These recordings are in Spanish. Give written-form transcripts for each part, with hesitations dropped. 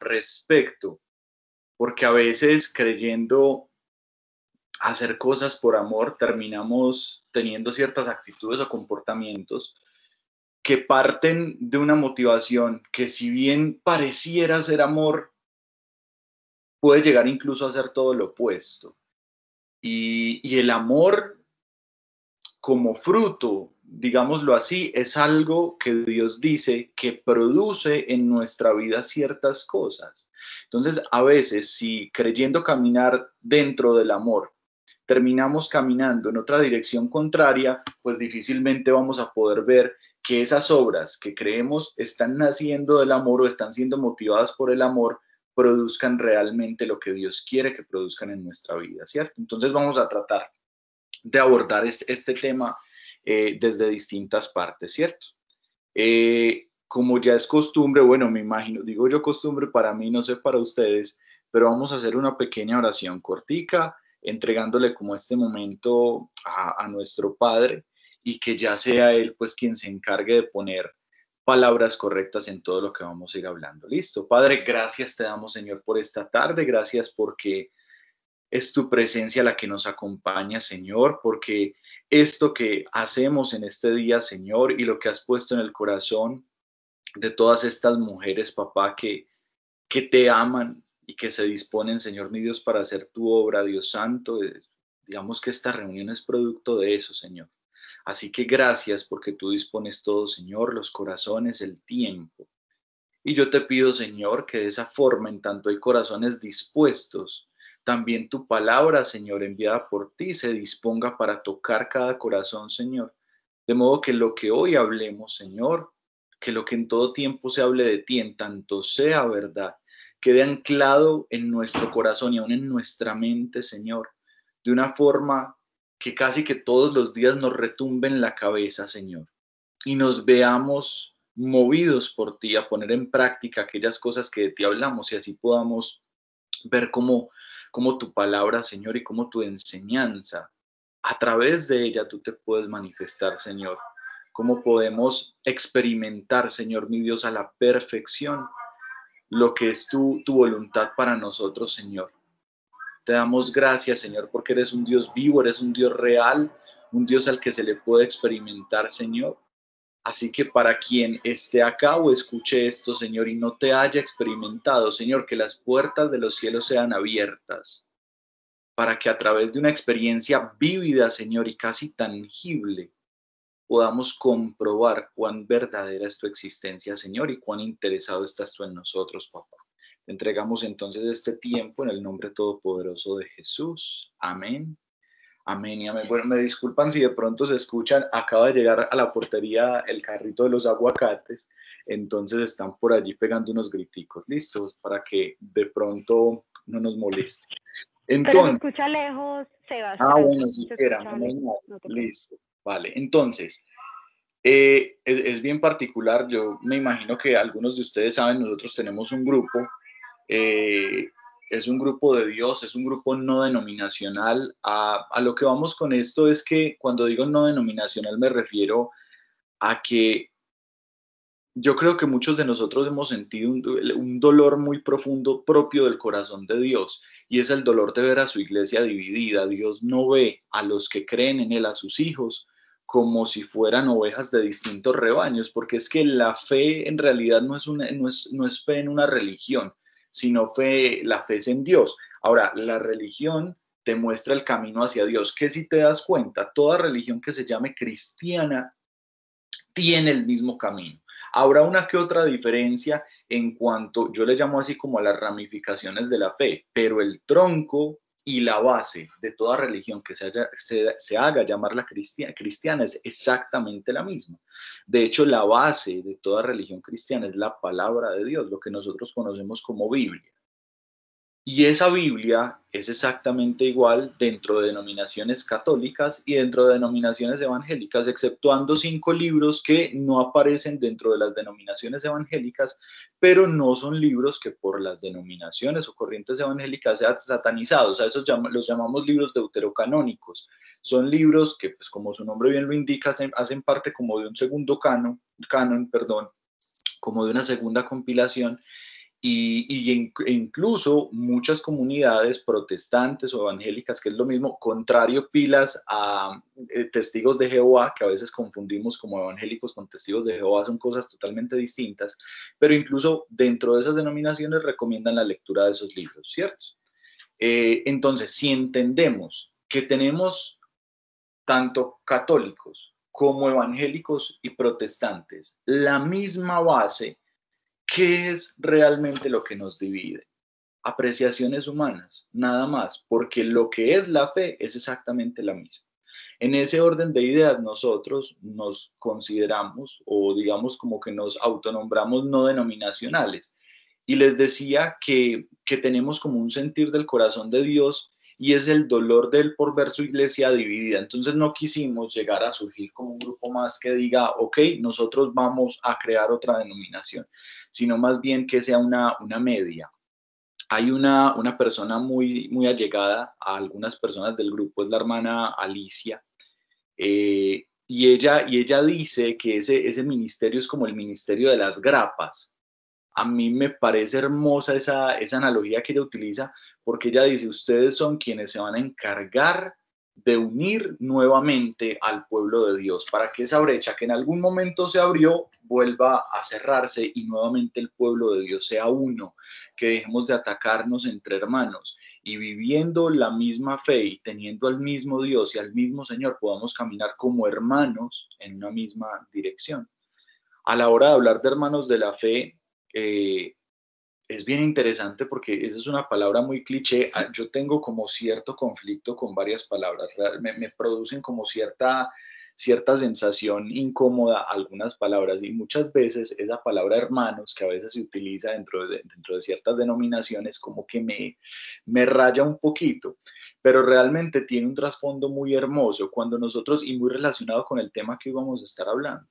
respecto, porque a veces creyendo hacer cosas por amor terminamos teniendo ciertas actitudes o comportamientos que parten de una motivación que, si bien pareciera ser amor, puede llegar incluso a ser todo lo opuesto. Y el amor como fruto, digámoslo así, es algo que Dios dice que produce en nuestra vida ciertas cosas. Entonces, a veces, si creyendo caminar dentro del amor, terminamos caminando en otra dirección contraria, pues difícilmente vamos a poder ver que esas obras que creemos están naciendo del amor o están siendo motivadas por el amor, produzcan realmente lo que Dios quiere que produzcan en nuestra vida, ¿cierto? Entonces vamos a tratar de abordar este tema desde distintas partes, ¿cierto? Como ya es costumbre, bueno, me imagino, digo yo costumbre para mí, no sé para ustedes, pero vamos a hacer una pequeña oración cortica, entregándole como este momento a nuestro Padre y que ya sea Él pues quien se encargue de poner palabras correctas en todo lo que vamos a ir hablando. Listo, Padre, gracias te damos, Señor, por esta tarde, gracias porque es tu presencia la que nos acompaña, Señor, porque esto que hacemos en este día, Señor, y lo que has puesto en el corazón de todas estas mujeres, papá, que te aman y que se disponen, Señor mi Dios, para hacer tu obra, Dios Santo. Digamos que esta reunión es producto de eso, Señor. Así que gracias porque tú dispones todo, Señor, los corazones, el tiempo. Y yo te pido, Señor, que de esa forma, en tanto hay corazones dispuestos, también tu palabra, Señor, enviada por ti, se disponga para tocar cada corazón, Señor. De modo que lo que hoy hablemos, Señor, que lo que en todo tiempo se hable de ti, en tanto sea verdad, quede anclado en nuestro corazón y aún en nuestra mente, Señor, de una forma que casi que todos los días nos retumbe en la cabeza, Señor, y nos veamos movidos por ti a poner en práctica aquellas cosas que de ti hablamos y así podamos ver cómo tu palabra, Señor, y cómo tu enseñanza, a través de ella tú te puedes manifestar, Señor. Cómo podemos experimentar, Señor, mi Dios, a la perfección lo que es tu voluntad para nosotros, Señor. Te damos gracias, Señor, porque eres un Dios vivo, eres un Dios real, un Dios al que se le puede experimentar, Señor. Así que para quien esté acá o escuche esto, Señor, y no te haya experimentado, Señor, que las puertas de los cielos sean abiertas, para que a través de una experiencia vívida, Señor, y casi tangible, podamos comprobar cuán verdadera es tu existencia, Señor, y cuán interesado estás tú en nosotros, papá. Te entregamos entonces este tiempo en el nombre todopoderoso de Jesús. Amén. Amén y amén. Bueno, me disculpan si de pronto se escuchan, acaba de llegar a la portería el carrito de los aguacates, entonces están por allí pegando unos griticos, listos, para que de pronto no nos moleste. Pero se Entonces, escucha lejos, Sebastián. bueno, si Se era, escucha menos lejos, mal, no te preocupes. listo, vale. Entonces, es bien particular, yo me imagino que algunos de ustedes saben, nosotros tenemos un grupo, eh, es un grupo de Dios, es un grupo no denominacional. A lo que vamos con esto es que cuando digo no denominacional me refiero a que yo creo que muchos de nosotros hemos sentido un dolor muy profundo propio del corazón de Dios, y es el dolor de ver a su iglesia dividida. Dios no ve a los que creen en Él, a sus hijos, como si fueran ovejas de distintos rebaños, porque es que la fe en realidad no es fe en una religión, sino la fe es en Dios. Ahora, la religión te muestra el camino hacia Dios, que si te das cuenta, toda religión que se llame cristiana tiene el mismo camino. Habrá una que otra diferencia en cuanto, yo le llamo así como a las ramificaciones de la fe, pero el tronco y la base de toda religión que se haga llamar la cristiana es exactamente la misma. De hecho, la base de toda religión cristiana es la palabra de Dios, lo que nosotros conocemos como Biblia. Y esa Biblia es exactamente igual dentro de denominaciones católicas y dentro de denominaciones evangélicas, exceptuando 5 libros que no aparecen dentro de las denominaciones evangélicas, pero no son libros que por las denominaciones o corrientes evangélicas sean satanizados. A esos los llamamos libros deuterocanónicos. Son libros que, pues como su nombre bien lo indica, hacen parte como de un segundo canon, como de una segunda compilación, e incluso muchas comunidades protestantes o evangélicas, que es lo mismo, contrario pilas a testigos de Jehová, que a veces confundimos como evangélicos con testigos de Jehová, son cosas totalmente distintas, pero incluso dentro de esas denominaciones recomiendan la lectura de esos libros, ¿cierto? Entonces, si entendemos que tenemos tanto católicos como evangélicos y protestantes la misma base, ¿qué es realmente lo que nos divide? Apreciaciones humanas, nada más, porque lo que es la fe es exactamente la misma. En ese orden de ideas nosotros nos consideramos o digamos como que nos autonombramos no denominacionales. Y les decía que tenemos como un sentir del corazón de Dios y es el dolor de él por ver su iglesia dividida. Entonces no quisimos llegar a surgir como un grupo más que diga, ok, nosotros vamos a crear otra denominación, sino más bien que sea una media. Hay una persona muy allegada a algunas personas del grupo, es la hermana Alicia, y ella dice que ese ministerio es como el ministerio de las grapas. A mí me parece hermosa esa analogía que ella utiliza, porque ella dice, ustedes son quienes se van a encargar de unir nuevamente al pueblo de Dios, para que esa brecha que en algún momento se abrió vuelva a cerrarse y nuevamente el pueblo de Dios sea uno, que dejemos de atacarnos entre hermanos y viviendo la misma fe y teniendo al mismo Dios y al mismo Señor, podamos caminar como hermanos en una misma dirección. A la hora de hablar de hermanos de la fe, eh, es bien interesante porque esa es una palabra muy cliché. Yo tengo como cierto conflicto con varias palabras, me producen como cierta sensación incómoda algunas palabras y muchas veces esa palabra hermanos que a veces se utiliza dentro de ciertas denominaciones como que me raya un poquito, pero realmente tiene un trasfondo muy hermoso cuando nosotros y muy relacionado con el tema que hoy vamos a estar hablando.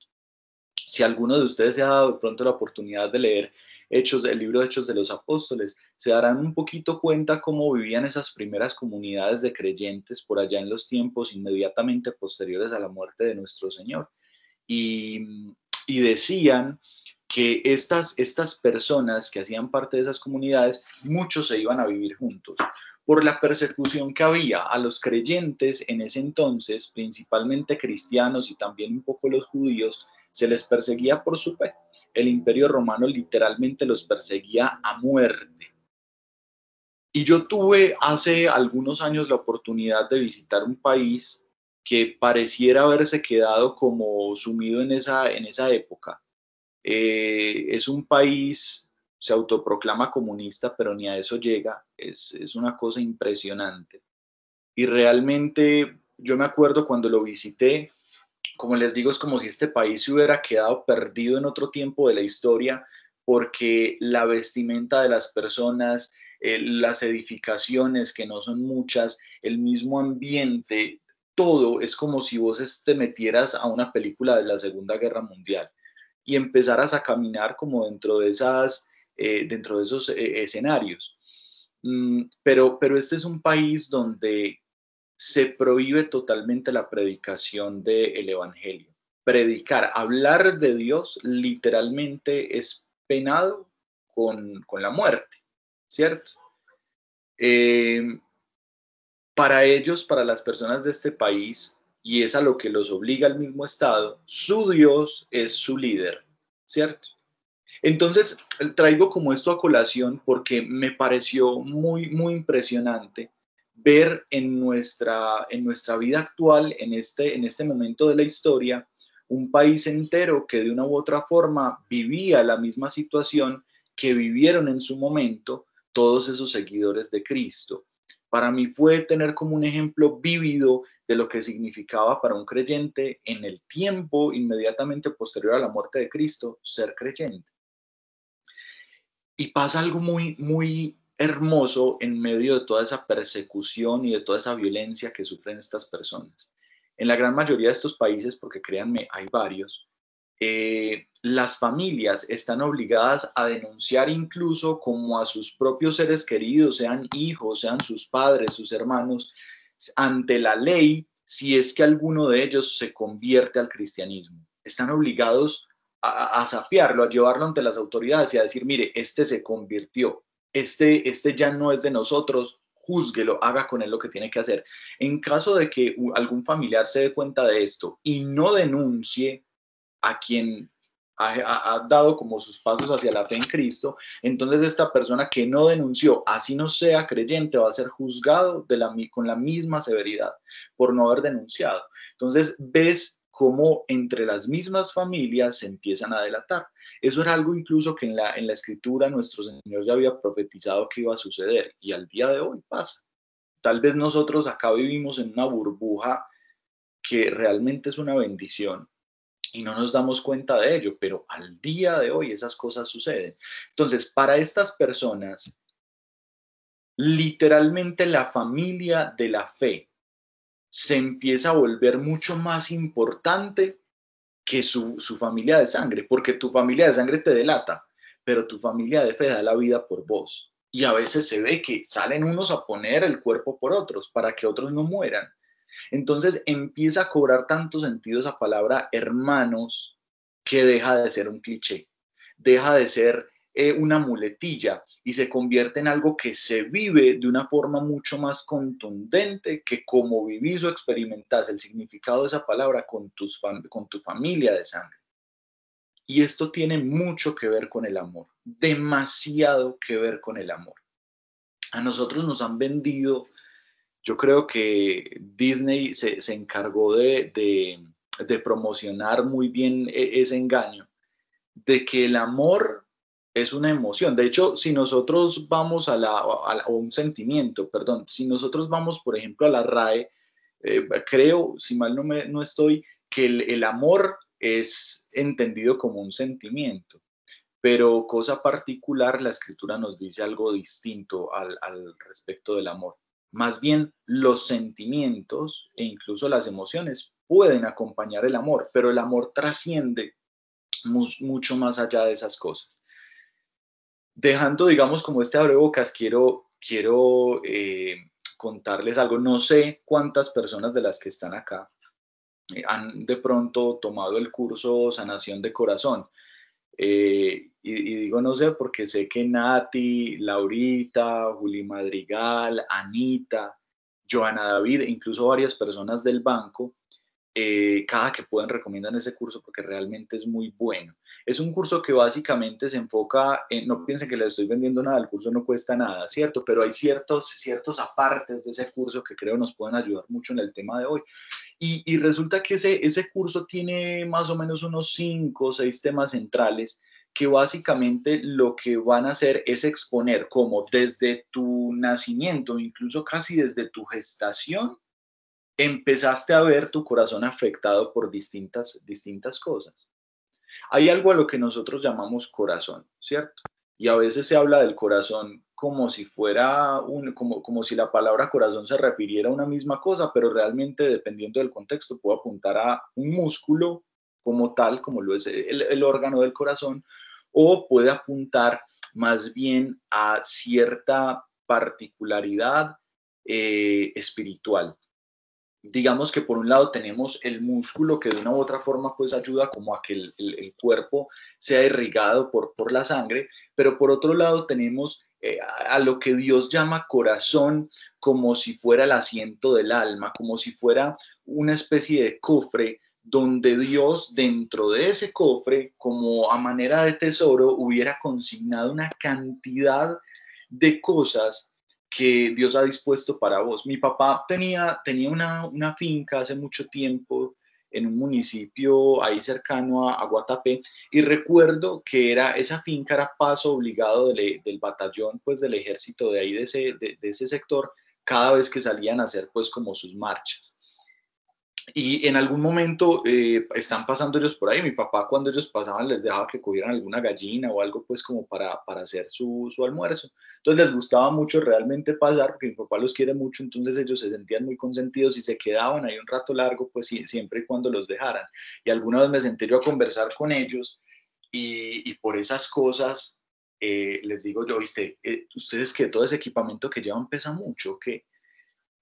Si alguno de ustedes se ha dado de pronto la oportunidad de leer Hechos, el libro de Hechos de los Apóstoles, se darán un poquito cuenta cómo vivían esas primeras comunidades de creyentes por allá en los tiempos inmediatamente posteriores a la muerte de nuestro Señor. Y, y decían que estas personas que hacían parte de esas comunidades, muchos se iban a vivir juntos por la persecución que había a los creyentes en ese entonces, principalmente cristianos y también un poco los judíos, se les perseguía por su fe. El Imperio Romano literalmente los perseguía a muerte. Y yo tuve hace algunos años la oportunidad de visitar un país que pareciera haberse quedado como sumido en esa época. Es un país, se autoproclama comunista, pero ni a eso llega. Es una cosa impresionante. Y realmente yo me acuerdo cuando lo visité, como les digo, es como si este país se hubiera quedado perdido en otro tiempo de la historia, porque la vestimenta de las personas, las edificaciones, que no son muchas, el mismo ambiente, todo es como si vos te metieras a una película de la Segunda Guerra Mundial y empezaras a caminar como dentro de esos escenarios. Pero este es un país donde se prohíbe totalmente la predicación del evangelio. Predicar, hablar de Dios, literalmente es penado con la muerte, ¿cierto? Eh, para ellos, para las personas de este país, y es a lo que los obliga el mismo Estado, su Dios es su líder, ¿cierto? Entonces, traigo como esto a colación porque me pareció muy impresionante ver en nuestra vida actual, en este momento de la historia, un país entero que de una u otra forma vivía la misma situación que vivieron en su momento todos esos seguidores de Cristo. Para mí fue tener como un ejemplo vívido de lo que significaba para un creyente en el tiempo inmediatamente posterior a la muerte de Cristo ser creyente. Y pasa algo muy hermoso en medio de toda esa persecución y de toda esa violencia que sufren estas personas. En la gran mayoría de estos países, porque créanme, hay varios, las familias están obligadas a denunciar incluso como a sus propios seres queridos, sean hijos, sean sus padres, sus hermanos, ante la ley, si es que alguno de ellos se convierte al cristianismo. Están obligados a sapearlo, a llevarlo ante las autoridades y a decir, mire, este se convirtió, este ya no es de nosotros, júzguelo, haga con él lo que tiene que hacer. En caso de que algún familiar se dé cuenta de esto y no denuncie a quien ha dado como sus pasos hacia la fe en Cristo, entonces esta persona que no denunció, así no sea creyente, va a ser juzgado con la misma severidad por no haber denunciado. Entonces ves cómo entre las mismas familias se empiezan a delatar. Eso era algo incluso que en la escritura nuestro Señor ya había profetizado que iba a suceder y al día de hoy pasa. Tal vez nosotros acá vivimos en una burbuja que realmente es una bendición y no nos damos cuenta de ello, pero al día de hoy esas cosas suceden. Entonces, para estas personas, literalmente la familia de la fe se empieza a volver mucho más importante que su familia de sangre, porque tu familia de sangre te delata, pero tu familia de fe da la vida por vos. Y a veces se ve que salen unos a poner el cuerpo por otros para que otros no mueran. Entonces empieza a cobrar tanto sentido esa palabra hermanos que deja de ser un cliché, deja de ser una muletilla y se convierte en algo que se vive de una forma mucho más contundente que como vivís o experimentás el significado de esa palabra con tu familia de sangre. Y esto tiene mucho que ver con el amor, demasiado que ver con el amor. A nosotros nos han vendido. Yo creo que Disney se encargó de promocionar muy bien ese engaño, de que el amor es una emoción. De hecho, si nosotros vamos o un sentimiento, perdón, si nosotros vamos, por ejemplo, a la RAE, creo, si mal no estoy, que el amor es entendido como un sentimiento, pero cosa particular, la escritura nos dice algo distinto al respecto del amor. Más bien, los sentimientos e incluso las emociones pueden acompañar el amor, pero el amor trasciende mucho más allá de esas cosas. Dejando, digamos, como este abrebocas, quiero contarles algo. No sé cuántas personas de las que están acá han de pronto tomado el curso Sanación de Corazón. Y digo no sé porque sé que Nati, Laurita, Juli Madrigal, Anita, Joana David, e incluso varias personas del banco, cada que pueden recomiendan ese curso porque realmente es muy bueno. Es un curso que básicamente se enfoca en, no piensen que les estoy vendiendo nada, el curso no cuesta nada, ¿cierto? Pero hay ciertos apartes de ese curso que creo nos pueden ayudar mucho en el tema de hoy. Y resulta que ese curso tiene más o menos unos 5 o 6 temas centrales que básicamente lo que van a hacer es exponer cómo desde tu nacimiento, incluso casi desde tu gestación, empezaste a ver tu corazón afectado por distintas cosas. Hay algo a lo que nosotros llamamos corazón, ¿cierto? Y a veces se habla del corazón como si fuera como si la palabra corazón se refiriera a una misma cosa, pero realmente dependiendo del contexto puede apuntar a un músculo como tal, como lo es el órgano del corazón, o puede apuntar más bien a cierta particularidad espiritual. Digamos que por un lado tenemos el músculo que de una u otra forma pues ayuda como a que el cuerpo sea irrigado por la sangre, pero por otro lado tenemos a lo que Dios llama corazón como si fuera el asiento del alma, como si fuera una especie de cofre donde Dios dentro de ese cofre, como a manera de tesoro, hubiera consignado una cantidad de cosas que Dios ha dispuesto para vos. Mi papá tenía una finca hace mucho tiempo en un municipio ahí cercano a Guatapé y recuerdo que esa finca era paso obligado del batallón, pues del ejército de ahí, de ese sector, cada vez que salían a hacer pues como sus marchas. Y en algún momento están pasando ellos por ahí, mi papá cuando ellos pasaban les dejaba que cogieran alguna gallina o algo pues como para hacer su almuerzo. Entonces les gustaba mucho realmente pasar porque mi papá los quiere mucho, entonces ellos se sentían muy consentidos y se quedaban ahí un rato largo pues siempre y cuando los dejaran. Y alguna vez me senté yo a conversar con ellos y por esas cosas les digo yo, viste, ustedes que todo ese equipamiento que llevan pesa mucho, ¿qué?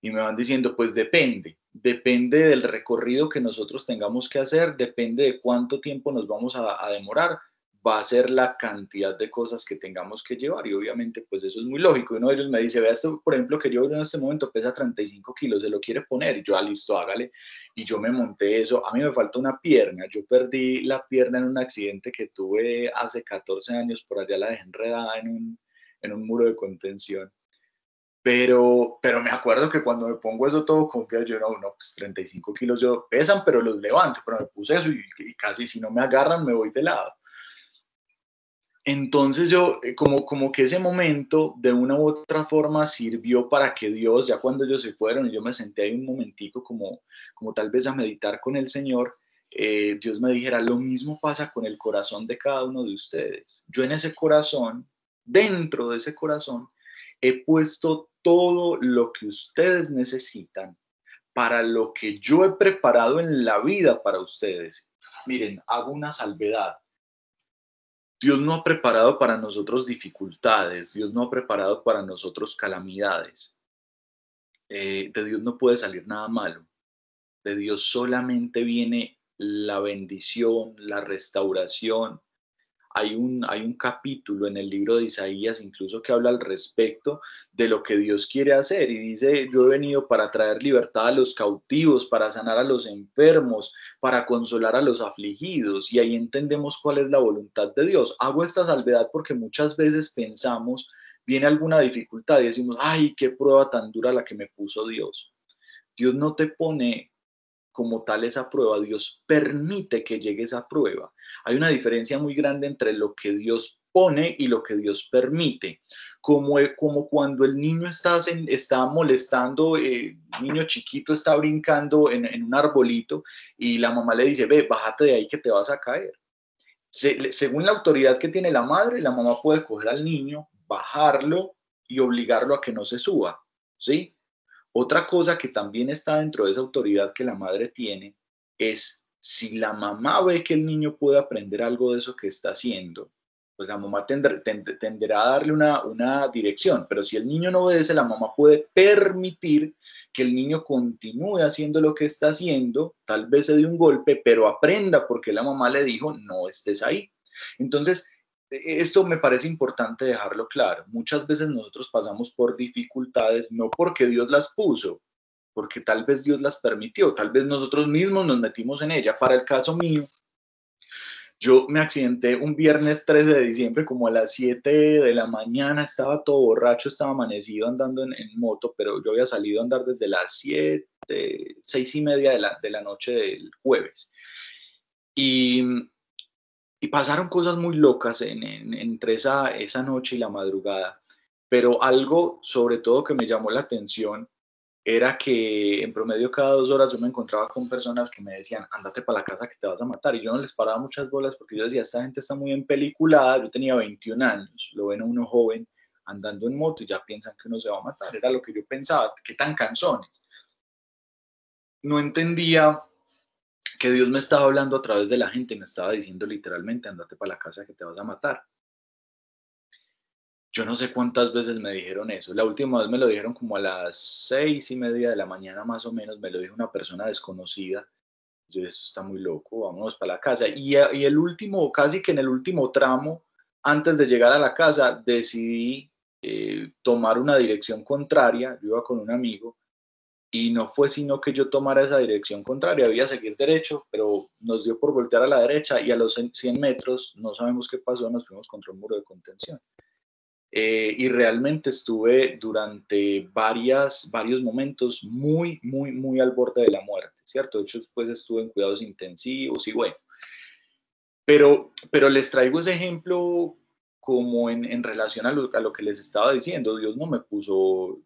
Y me van diciendo, pues depende. depende del recorrido que nosotros tengamos que hacer, depende de cuánto tiempo nos vamos a demorar, va a ser la cantidad de cosas que tengamos que llevar y obviamente pues eso es muy lógico. Uno de ellos me dice, vea esto, por ejemplo, que yo en este momento pesa 35 kilos, se lo quiere poner y yo, listo, hágale. Y yo me monté eso, a mí me falta una pierna, yo perdí la pierna en un accidente que tuve hace 14 años, por allá la dejé enredada en un muro de contención. Pero me acuerdo que cuando me pongo eso todo confiado, yo no, pues 35 kilos yo pesan, pero los levanto, pero me puse eso y casi si no me agarran me voy de lado. Entonces yo, como que ese momento de una u otra forma sirvió para que Dios, ya cuando ellos se fueron y yo me senté ahí un momentico como tal vez a meditar con el Señor, Dios me dijera, lo mismo pasa con el corazón de cada uno de ustedes. Yo en ese corazón, dentro de ese corazón, he puesto todo lo que ustedes necesitan para lo que yo he preparado en la vida para ustedes. Miren, hago una salvedad. Dios no ha preparado para nosotros dificultades, Dios no ha preparado para nosotros calamidades. De Dios no puede salir nada malo, de Dios solamente viene la bendición, la restauración. Hay un capítulo en el libro de Isaías incluso que habla al respecto de lo que Dios quiere hacer y dice, yo he venido para traer libertad a los cautivos, para sanar a los enfermos, para consolar a los afligidos y ahí entendemos cuál es la voluntad de Dios. Hago esta salvedad porque muchas veces pensamos, viene alguna dificultad y decimos, ay, qué prueba tan dura la que me puso Dios. Dios no te pone como tal esa prueba, Dios permite que llegue esa prueba. Hay una diferencia muy grande entre lo que Dios pone y lo que Dios permite. Como cuando el niño está molestando, niño chiquito está brincando en un arbolito y la mamá le dice, ve, bájate de ahí que te vas a caer. Según la autoridad que tiene la madre, la mamá puede coger al niño, bajarlo y obligarlo a que no se suba, ¿sí? Otra cosa que también está dentro de esa autoridad que la madre tiene es si la mamá ve que el niño puede aprender algo de eso que está haciendo, pues la mamá tenderá a darle una dirección, pero si el niño no obedece, la mamá puede permitir que el niño continúe haciendo lo que está haciendo, tal vez se dé un golpe, pero aprenda porque la mamá le dijo, no estés ahí. Entonces, esto me parece importante dejarlo claro. Muchas veces nosotros pasamos por dificultades no porque Dios las puso, porque tal vez Dios las permitió, tal vez nosotros mismos nos metimos en ella. Para el caso mío, yo me accidenté un viernes 13 de diciembre como a las 7 de la mañana, estaba todo borracho, estaba amanecido andando en moto, pero yo había salido a andar desde las 7, 6:30 de la noche del jueves. Y, y pasaron cosas muy locas entre esa noche y la madrugada, pero algo sobre todo que me llamó la atención era que en promedio cada 2 horas yo me encontraba con personas que me decían, ándate para la casa que te vas a matar. Y yo no les paraba muchas bolas porque yo decía, esta gente está muy empeliculada. Yo tenía 21 años, lo ven a uno joven andando en moto y ya piensan que uno se va a matar. Era lo que yo pensaba, qué tan canzones. No entendía que Dios me estaba hablando a través de la gente, me estaba diciendo literalmente, ándate para la casa que te vas a matar. Yo no sé cuántas veces me dijeron eso. La última vez me lo dijeron como a las 6:30 de la mañana más o menos, me lo dijo una persona desconocida. Yo, esto está muy loco, vámonos para la casa. Y el último, casi que en el último tramo, antes de llegar a la casa, decidí tomar una dirección contraria. Yo iba con un amigo y no fue sino que yo tomara esa dirección contraria. Había seguir derecho, pero nos dio por voltear a la derecha y a los 100 metros, no sabemos qué pasó, nos fuimos contra un muro de contención. Y realmente estuve durante varios momentos muy al borde de la muerte, ¿cierto? De hecho, después estuve en cuidados intensivos y bueno, pero les traigo ese ejemplo como en relación a lo que les estaba diciendo. Dios no me puso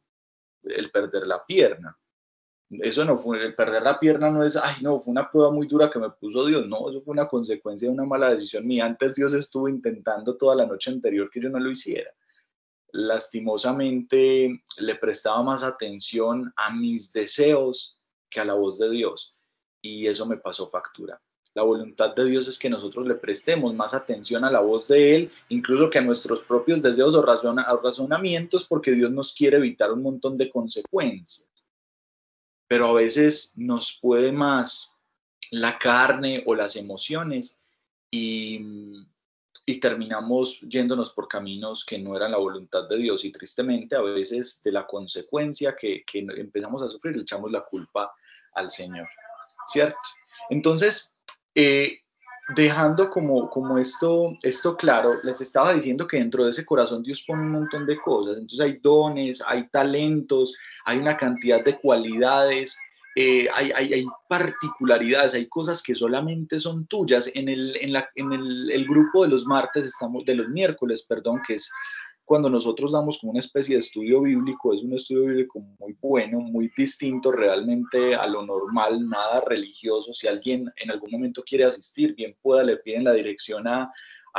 el perder la pierna. Eso no fue, el perder la pierna no es, ay, no, fue una prueba muy dura que me puso Dios. No, eso fue una consecuencia de una mala decisión mía. Antes Dios estuvo intentando toda la noche anterior que yo no lo hiciera. Lastimosamente le prestaba más atención a mis deseos que a la voz de Dios y eso me pasó factura. La voluntad de Dios es que nosotros le prestemos más atención a la voz de Él, incluso que a nuestros propios deseos o razonamientos, porque Dios nos quiere evitar un montón de consecuencias. pero a veces nos puede más la carne o las emociones y, y terminamos yéndonos por caminos que no eran la voluntad de Dios y tristemente a veces de la consecuencia que empezamos a sufrir le echamos la culpa al Señor, ¿cierto? Entonces, eh, dejando como esto claro, les estaba diciendo que dentro de ese corazón Dios pone un montón de cosas, entonces hay dones, hay talentos, hay una cantidad de cualidades, hay particularidades, hay cosas que solamente son tuyas. En el grupo de los martes, de los miércoles, perdón, que es cuando nosotros damos como una especie de estudio bíblico, es un estudio bíblico muy bueno, muy distinto realmente a lo normal, nada religioso. Si alguien en algún momento quiere asistir, bien pueda, le piden la dirección a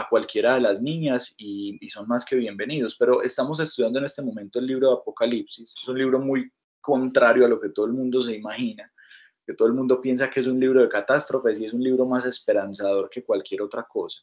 cualquiera de las niñas y son más que bienvenidos. Pero estamos estudiando en este momento el libro de Apocalipsis. Es un libro muy contrario a lo que todo el mundo se imagina, que todo el mundo piensa que es un libro de catástrofes y es un libro más esperanzador que cualquier otra cosa.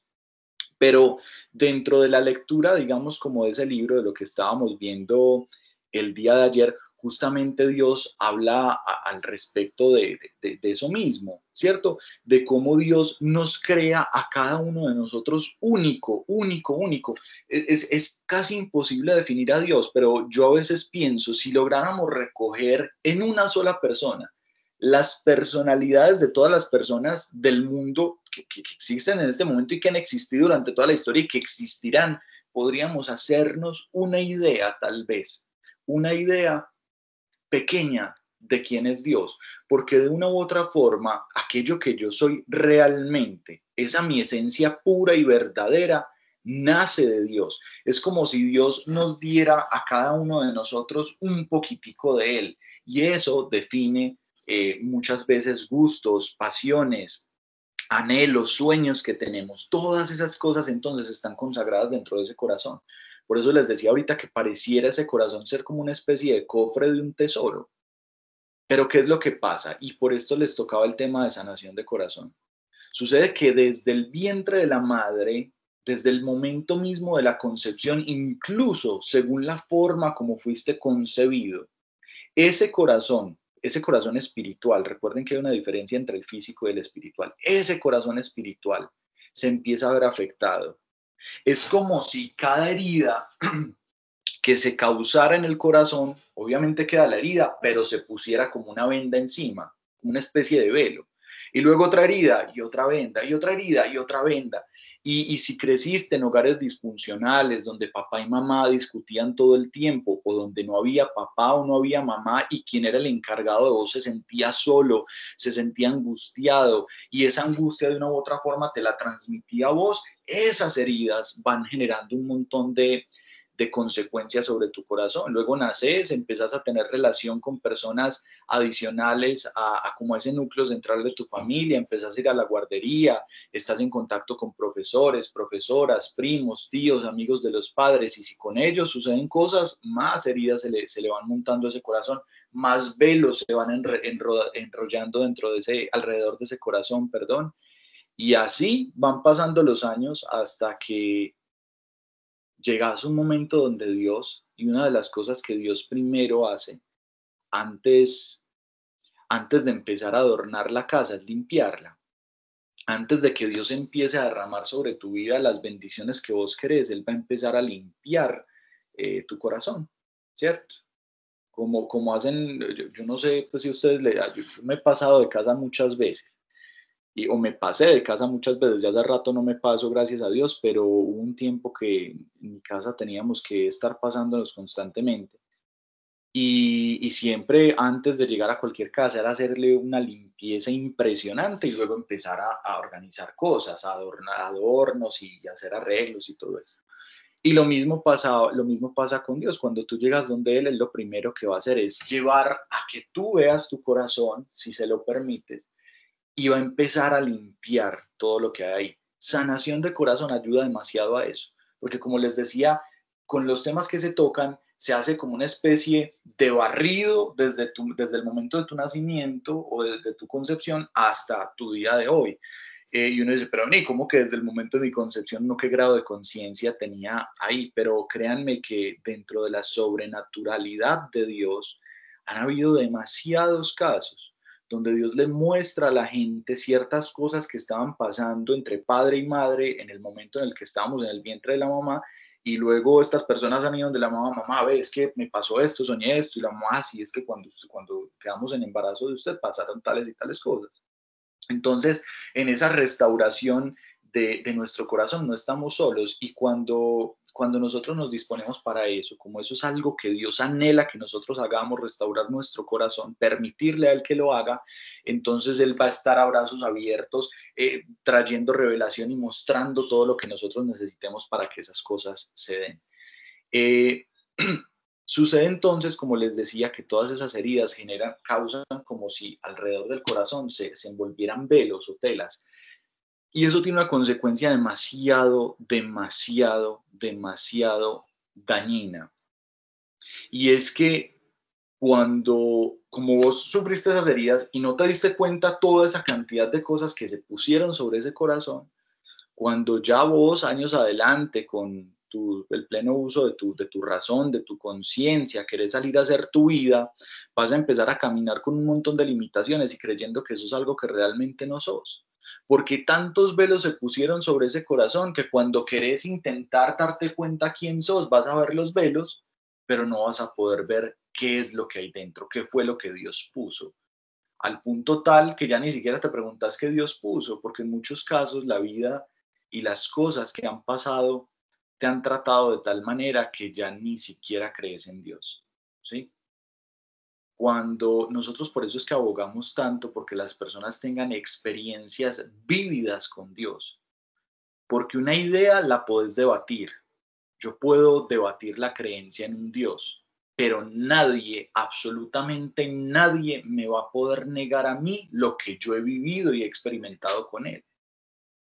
Pero dentro de la lectura, digamos, como de ese libro, de lo que estábamos viendo el día de ayer, justamente Dios habla al respecto de eso mismo, ¿cierto? De cómo Dios nos crea a cada uno de nosotros único, único, único. Es casi imposible definir a Dios, pero yo a veces pienso, si lográramos recoger en una sola persona las personalidades de todas las personas del mundo que existen en este momento y que han existido durante toda la historia y que existirán, podríamos hacernos una idea, tal vez, una idea pequeña de quién es Dios, porque de una u otra forma, aquello que yo soy realmente, esa mi esencia pura y verdadera, nace de Dios. Es como si Dios nos diera a cada uno de nosotros un poquitico de Él, y eso define muchas veces gustos, pasiones, anhelos, sueños que tenemos. Todas esas cosas entonces están consagradas dentro de ese corazón. Por eso les decía ahorita que pareciera ese corazón ser como una especie de cofre de un tesoro. Pero ¿qué es lo que pasa? Y por esto les tocaba el tema de sanación de corazón. Sucede que desde el vientre de la madre, desde el momento mismo de la concepción, incluso según la forma como fuiste concebido, ese corazón espiritual, recuerden que hay una diferencia entre el físico y el espiritual, ese corazón espiritual se empieza a ver afectado. Es como si cada herida que se causara en el corazón, obviamente queda la herida, pero se pusiera como una venda encima, una especie de velo. Y luego otra herida y otra venda, y otra herida y otra venda. Y si creciste en hogares disfuncionales, donde papá y mamá discutían todo el tiempo, o donde no había papá o no había mamá, y quien era el encargado de vos se sentía solo, se sentía angustiado, y esa angustia de una u otra forma te la transmitía a vos, esas heridas van generando un montón de consecuencias sobre tu corazón. Luego naces, empezás a tener relación con personas adicionales a como ese núcleo central de tu familia, empezás a ir a la guardería, estás en contacto con profesores, profesoras, primos, tíos, amigos de los padres, y si con ellos suceden cosas, más heridas se le van montando a ese corazón, más velos se van enrollando alrededor de ese corazón, perdón, y así van pasando los años hasta que llegas a un momento donde Dios, y una de las cosas que Dios primero hace antes, antes de empezar a adornar la casa es limpiarla. Antes de que Dios empiece a derramar sobre tu vida las bendiciones que vos querés, Él va a empezar a limpiar tu corazón, ¿cierto? Como hacen, yo no sé pues, si ustedes yo me he pasado de casa muchas veces o me pasé de casa muchas veces, ya hace rato no me paso, gracias a Dios, pero hubo un tiempo que en mi casa teníamos que estar pasándonos constantemente. Y siempre antes de llegar a cualquier casa era hacerle una limpieza impresionante y luego empezar a organizar cosas, a adornar adornos y hacer arreglos y todo eso. Y lo mismo pasa con Dios. Cuando tú llegas donde Él lo primero que va a hacer es llevar a que tú veas tu corazón, si se lo permites, y va a empezar a limpiar todo lo que hay ahí. Sanación de corazón ayuda demasiado a eso, porque como les decía, con los temas que se tocan, se hace como una especie de barrido desde el momento de tu nacimiento o desde tu concepción hasta tu día de hoy. Y uno dice, pero ni ¿cómo que desde el momento de mi concepción no qué grado de conciencia tenía ahí? Pero créanme que dentro de la sobrenaturalidad de Dios Han habido demasiados casos donde Dios le muestra a la gente ciertas cosas que estaban pasando entre padre y madre en el momento en el que estábamos en el vientre de la mamá, y luego estas personas han ido de la mamá, ve, es que me pasó esto, soñé esto, y la mamá, sí, es que cuando quedamos en embarazo de usted pasaron tales y tales cosas. Entonces, en esa restauración de nuestro corazón no estamos solos, y cuando nosotros nos disponemos para eso, como eso es algo que Dios anhela que nosotros hagamos, restaurar nuestro corazón, permitirle a Él que lo haga, entonces Él va a estar a brazos abiertos, trayendo revelación y mostrando todo lo que nosotros necesitemos para que esas cosas se den. Eh, Sucede entonces, como les decía, que todas esas heridas causan como si alrededor del corazón se envolvieran velos o telas. Y eso tiene una consecuencia demasiado dañina. Y es que como vos sufriste esas heridas y no te diste cuenta toda esa cantidad de cosas que se pusieron sobre ese corazón, cuando ya vos años adelante con el pleno uso de tu razón, de tu conciencia, querés salir a hacer tu vida, vas a empezar a caminar con un montón de limitaciones y creyendo que eso es algo que realmente no sos. Porque tantos velos se pusieron sobre ese corazón que cuando querés intentar darte cuenta quién sos, vas a ver los velos, pero no vas a poder ver qué es lo que hay dentro, qué fue lo que Dios puso. Al punto tal que ya ni siquiera te preguntas qué Dios puso, porque en muchos casos la vida y las cosas que han pasado te han tratado de tal manera que ya ni siquiera crees en Dios, ¿sí? Cuando nosotros, por eso es que abogamos tanto porque las personas tengan experiencias vívidas con Dios, porque una idea la puedes debatir. Yo puedo debatir la creencia en un Dios, pero nadie, absolutamente nadie, me va a poder negar a mí lo que yo he vivido y he experimentado con Él.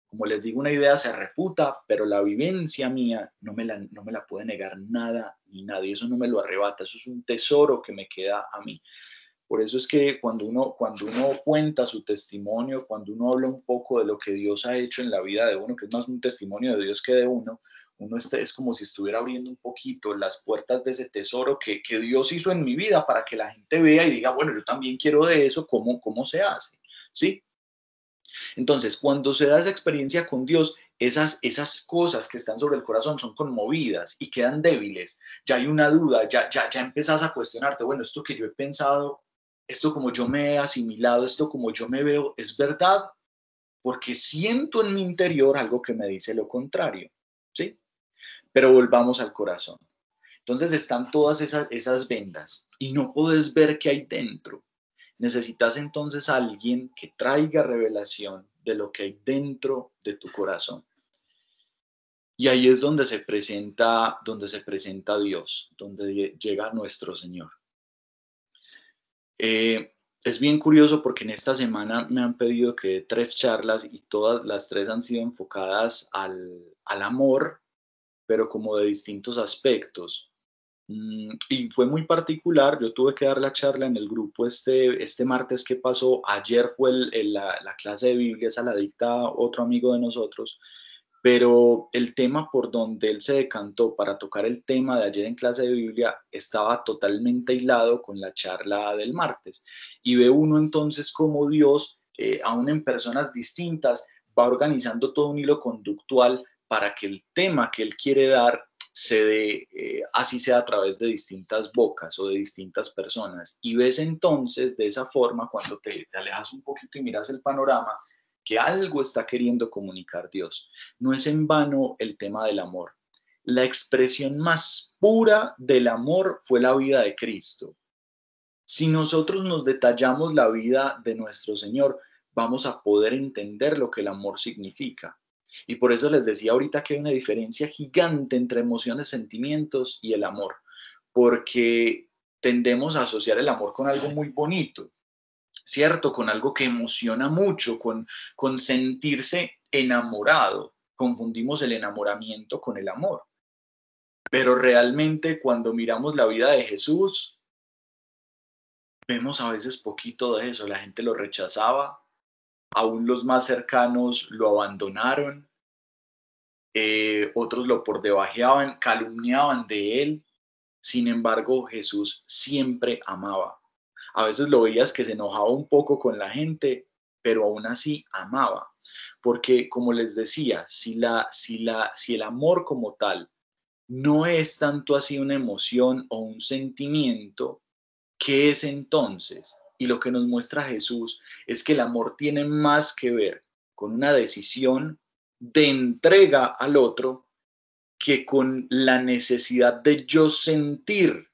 Como les digo, una idea se refuta, pero la vivencia mía no me la puede negar nada ni nadie. Eso no me lo arrebata. Eso es un tesoro que me queda a mí. Por eso es que cuando uno cuenta su testimonio, cuando uno habla un poco de lo que Dios ha hecho en la vida de uno, que es más un testimonio de Dios que de uno, es como si estuviera abriendo un poquito las puertas de ese tesoro que Dios hizo en mi vida para que la gente vea y diga, bueno, yo también quiero de eso, ¿cómo se hace? ¿Sí? Entonces, cuando se da esa experiencia con Dios, esas cosas que están sobre el corazón son conmovidas y quedan débiles. Ya hay una duda, ya empezás a cuestionarte, bueno, esto que yo he pensado, esto como yo me he asimilado, esto como yo me veo, ¿es verdad? Porque siento en mi interior algo que me dice lo contrario, ¿sí? Pero volvamos al corazón. Entonces están todas esas vendas y no puedes ver qué hay dentro. Necesitas entonces a alguien que traiga revelación de lo que hay dentro de tu corazón. Y ahí es donde se presenta Dios, donde llega nuestro Señor. Es bien curioso porque en esta semana me han pedido que dé 3 charlas y todas las 3 han sido enfocadas al amor, pero como de distintos aspectos. Y fue muy particular, yo tuve que dar la charla en el grupo este martes que pasó, ayer fue la clase de Biblia, esa la dicta otro amigo de nosotros, pero el tema por donde él se decantó para tocar el tema de ayer en clase de Biblia estaba totalmente aislado con la charla del martes. Y ve uno entonces cómo Dios, aún en personas distintas, va organizando todo un hilo conductual para que el tema que él quiere dar se dé, así sea a través de distintas bocas o de distintas personas. Y ves entonces de esa forma, cuando te alejas un poquito y miras el panorama, que algo está queriendo comunicar Dios. No es en vano el tema del amor. La expresión más pura del amor fue la vida de Cristo. Si nosotros nos detallamos la vida de nuestro Señor, vamos a poder entender lo que el amor significa. Y por eso les decía ahorita que hay una diferencia gigante entre emociones, sentimientos y el amor, porque tendemos a asociar el amor con algo muy bonito, ¿cierto? Con algo que emociona mucho, con sentirse enamorado. Confundimos el enamoramiento con el amor. Pero realmente cuando miramos la vida de Jesús, vemos a veces poquito de eso. La gente lo rechazaba, aún los más cercanos lo abandonaron, otros lo por debajeaban, calumniaban de él. Sin embargo, Jesús siempre amaba. A veces lo veías que se enojaba un poco con la gente, pero aún así amaba. Porque, como les decía, si el amor como tal no es tanto así una emoción o un sentimiento, ¿qué es entonces? Y lo que nos muestra Jesús es que el amor tiene más que ver con una decisión de entrega al otro que con la necesidad de yo sentir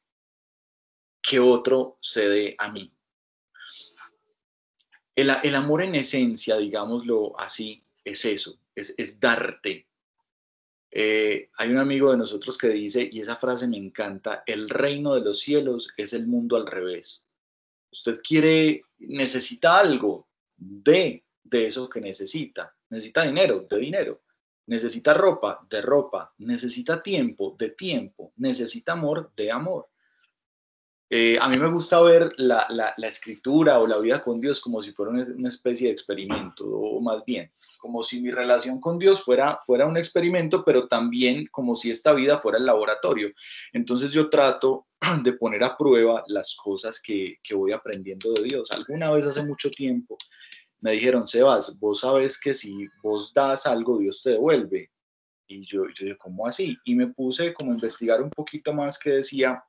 que otro se dé a mí. El amor en esencia, digámoslo así, es eso, es darte. Hay un amigo de nosotros que dice, y esa frase me encanta, el reino de los cielos es el mundo al revés. Usted necesita algo, de eso que necesita. Necesita dinero, de dinero. Necesita ropa, de ropa. Necesita tiempo, de tiempo. Necesita amor, de amor. A mí me gusta ver la escritura o la vida con Dios como si fuera una especie de experimento, o más bien, como si mi relación con Dios fuera un experimento, pero también como si esta vida fuera el laboratorio. Entonces yo trato de poner a prueba las cosas que voy aprendiendo de Dios. Alguna vez hace mucho tiempo me dijeron, Sebas, vos sabes que si vos das algo, Dios te devuelve. Y yo dije, ¿cómo así? Y me puse como a investigar un poquito más qué decía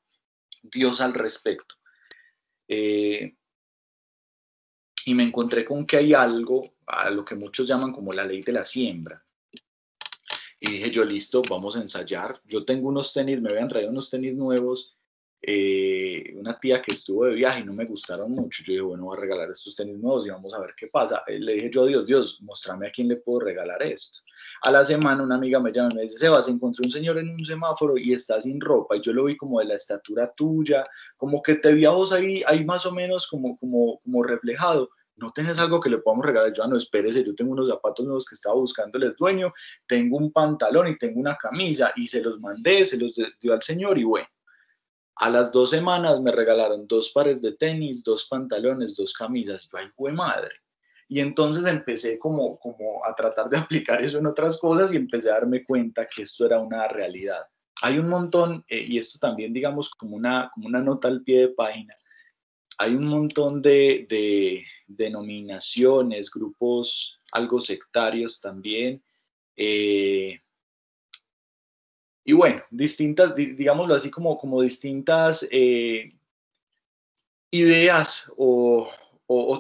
Dios al respecto. Eh, y me encontré con que hay algo, a lo que muchos llaman como la ley de la siembra. Y dije yo, listo, vamos a ensayar. Yo tengo unos tenis, me habían traído unos tenis nuevos, una tía que estuvo de viaje y no me gustaron mucho. Yo dije, bueno, voy a regalar estos tenis nuevos y vamos a ver qué pasa. Le dije yo a Dios, Dios, muéstrame a quién le puedo regalar esto. A la semana una amiga me llama y me dice, Sebas, encontré un señor en un semáforo y está sin ropa. Y yo lo vi como de la estatura tuya, como que te vi a vos ahí más o menos como reflejado. ¿No tenés algo que le podamos regalar? Yo, no, espérese, yo tengo unos zapatos nuevos que estaba buscándoles dueño, tengo un pantalón y tengo una camisa y se los mandé, se los dio al señor y bueno, a las 2 semanas me regalaron 2 pares de tenis, 2 pantalones, 2 camisas. Yo, ay, güey, madre. Y entonces empecé como a tratar de aplicar eso en otras cosas y empecé a darme cuenta que esto era una realidad. Hay un montón, y esto también digamos como una nota al pie de página, hay un montón de denominaciones, grupos algo sectarios también, eh, y bueno, distintas, digámoslo así, como distintas ideas o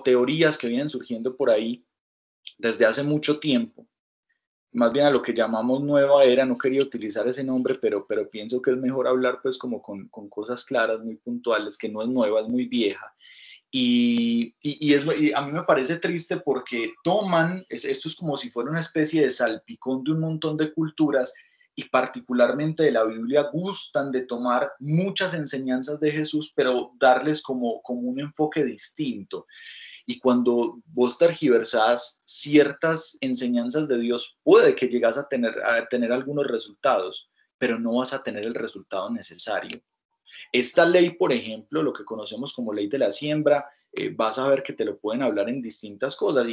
teorías que vienen surgiendo por ahí desde hace mucho tiempo, más bien a lo que llamamos nueva era. No quería utilizar ese nombre, pero pienso que es mejor hablar pues como con cosas claras, muy puntuales, que no es nueva, es muy vieja. Y a mí me parece triste porque esto es como si fuera una especie de salpicón de un montón de culturas y particularmente de la Biblia, gustan de tomar muchas enseñanzas de Jesús, pero darles como un enfoque distinto. Y cuando vos tergiversás ciertas enseñanzas de Dios, puede que llegas a tener algunos resultados, pero no vas a tener el resultado necesario. Esta ley, por ejemplo, lo que conocemos como ley de la siembra, vas a ver que te lo pueden hablar en distintas cosas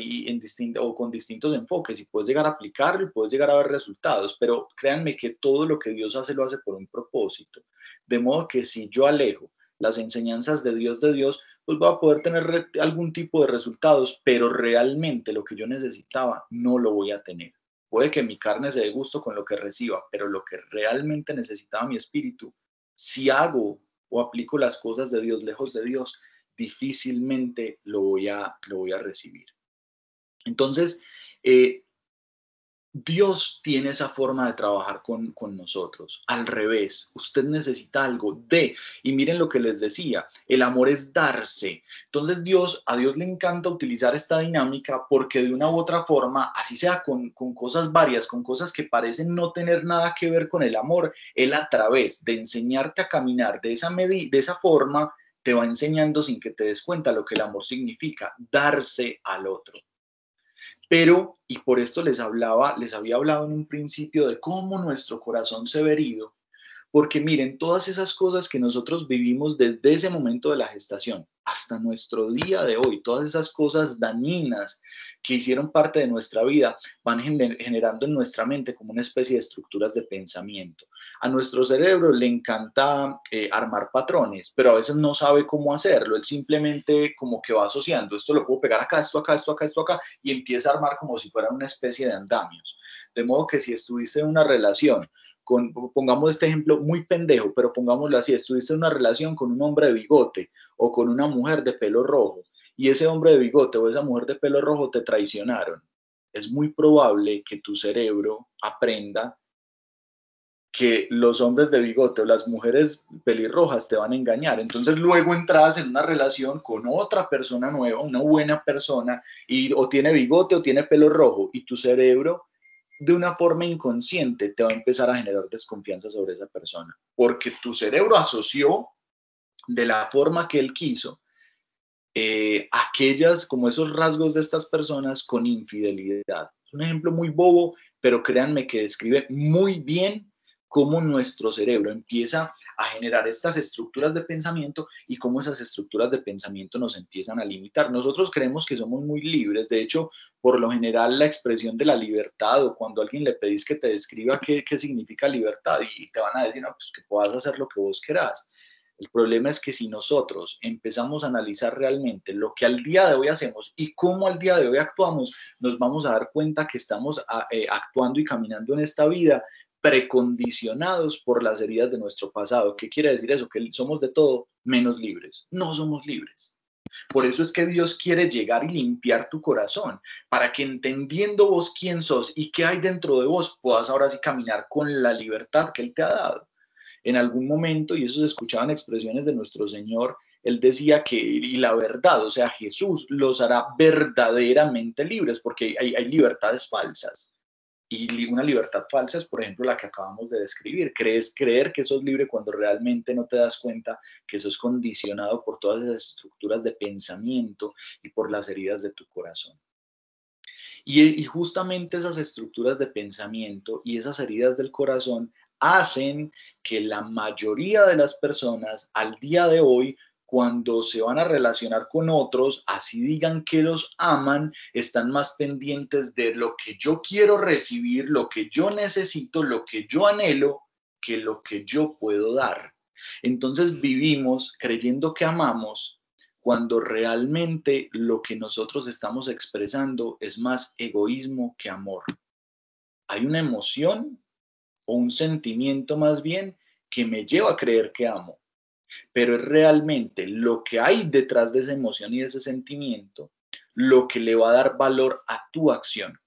o con distintos enfoques y puedes llegar a aplicarlo y puedes llegar a ver resultados, pero créanme que todo lo que Dios hace lo hace por un propósito. De modo que si yo alejo las enseñanzas de Dios, pues voy a poder tener algún tipo de resultados, pero realmente lo que yo necesitaba no lo voy a tener. Puede que mi carne se dé gusto con lo que reciba, pero lo que realmente necesitaba mi espíritu, si hago o aplico las cosas de Dios lejos de Dios, difícilmente lo voy a recibir. Entonces, eh, Dios tiene esa forma de trabajar con nosotros. Al revés, usted necesita algo y miren lo que les decía, el amor es darse. Entonces a Dios le encanta utilizar esta dinámica porque de una u otra forma, así sea con cosas varias, con cosas que parecen no tener nada que ver con el amor, Él a través de enseñarte a caminar de esa forma, te va enseñando sin que te des cuenta lo que el amor significa, darse al otro. Pero, y por esto les había hablado en un principio de cómo nuestro corazón se ve herido, Porque miren, todas esas cosas que nosotros vivimos desde ese momento de la gestación hasta nuestro día de hoy, todas esas cosas dañinas que hicieron parte de nuestra vida, van generando en nuestra mente como una especie de estructuras de pensamiento. A nuestro cerebro le encanta armar patrones, pero a veces no sabe cómo hacerlo. Él simplemente como que va asociando, esto lo puedo pegar acá, esto acá, esto acá, esto acá, y empieza a armar como si fuera una especie de andamios. De modo que si estuviste en una relación pongamos este ejemplo muy pendejo, pero pongámoslo así, estuviste en una relación con un hombre de bigote o con una mujer de pelo rojo, y ese hombre de bigote o esa mujer de pelo rojo te traicionaron, es muy probable que tu cerebro aprenda que los hombres de bigote o las mujeres pelirrojas te van a engañar. Entonces luego entras en una relación con otra persona nueva, una buena persona, y o tiene bigote o tiene pelo rojo, y tu cerebro de una forma inconsciente te va a empezar a generar desconfianza sobre esa persona, porque tu cerebro asoció de la forma que él quiso aquellas, como esos rasgos de estas personas con infidelidad. Es un ejemplo muy bobo, pero créanme que describe muy bien cómo nuestro cerebro empieza a generar estas estructuras de pensamiento y cómo esas estructuras de pensamiento nos empiezan a limitar. Nosotros creemos que somos muy libres. De hecho, por lo general, la expresión de la libertad, o cuando a alguien le pedís que te describa qué significa libertad, y te van a decir, no, pues que puedas hacer lo que vos querás. El problema es que si nosotros empezamos a analizar realmente lo que al día de hoy hacemos y cómo al día de hoy actuamos, nos vamos a dar cuenta que estamos actuando y caminando en esta vida precondicionados por las heridas de nuestro pasado. ¿Qué quiere decir eso? Que somos de todo menos libres. No somos libres. Por eso es que Dios quiere llegar y limpiar tu corazón, para que entendiendo vos quién sos y qué hay dentro de vos, puedas ahora sí caminar con la libertad que Él te ha dado. En algún momento, y eso se escuchaban expresiones de nuestro Señor, Él decía que, y la verdad, o sea, Jesús los hará verdaderamente libres, porque hay libertades falsas. Y una libertad falsa es, por ejemplo, la que acabamos de describir. Creer que sos libre cuando realmente no te das cuenta que sos condicionado por todas esas estructuras de pensamiento y por las heridas de tu corazón. Y justamente esas estructuras de pensamiento y esas heridas del corazón hacen que la mayoría de las personas al día de hoy, cuando se van a relacionar con otros, así digan que los aman, están más pendientes de lo que yo quiero recibir, lo que yo necesito, lo que yo anhelo, que lo que yo puedo dar. Entonces vivimos creyendo que amamos cuando realmente lo que nosotros estamos expresando es más egoísmo que amor. Hay una emoción o un sentimiento más bien que me lleva a creer que amo, pero es realmente lo que hay detrás de esa emoción y de ese sentimiento lo que le va a dar valor a tu acción.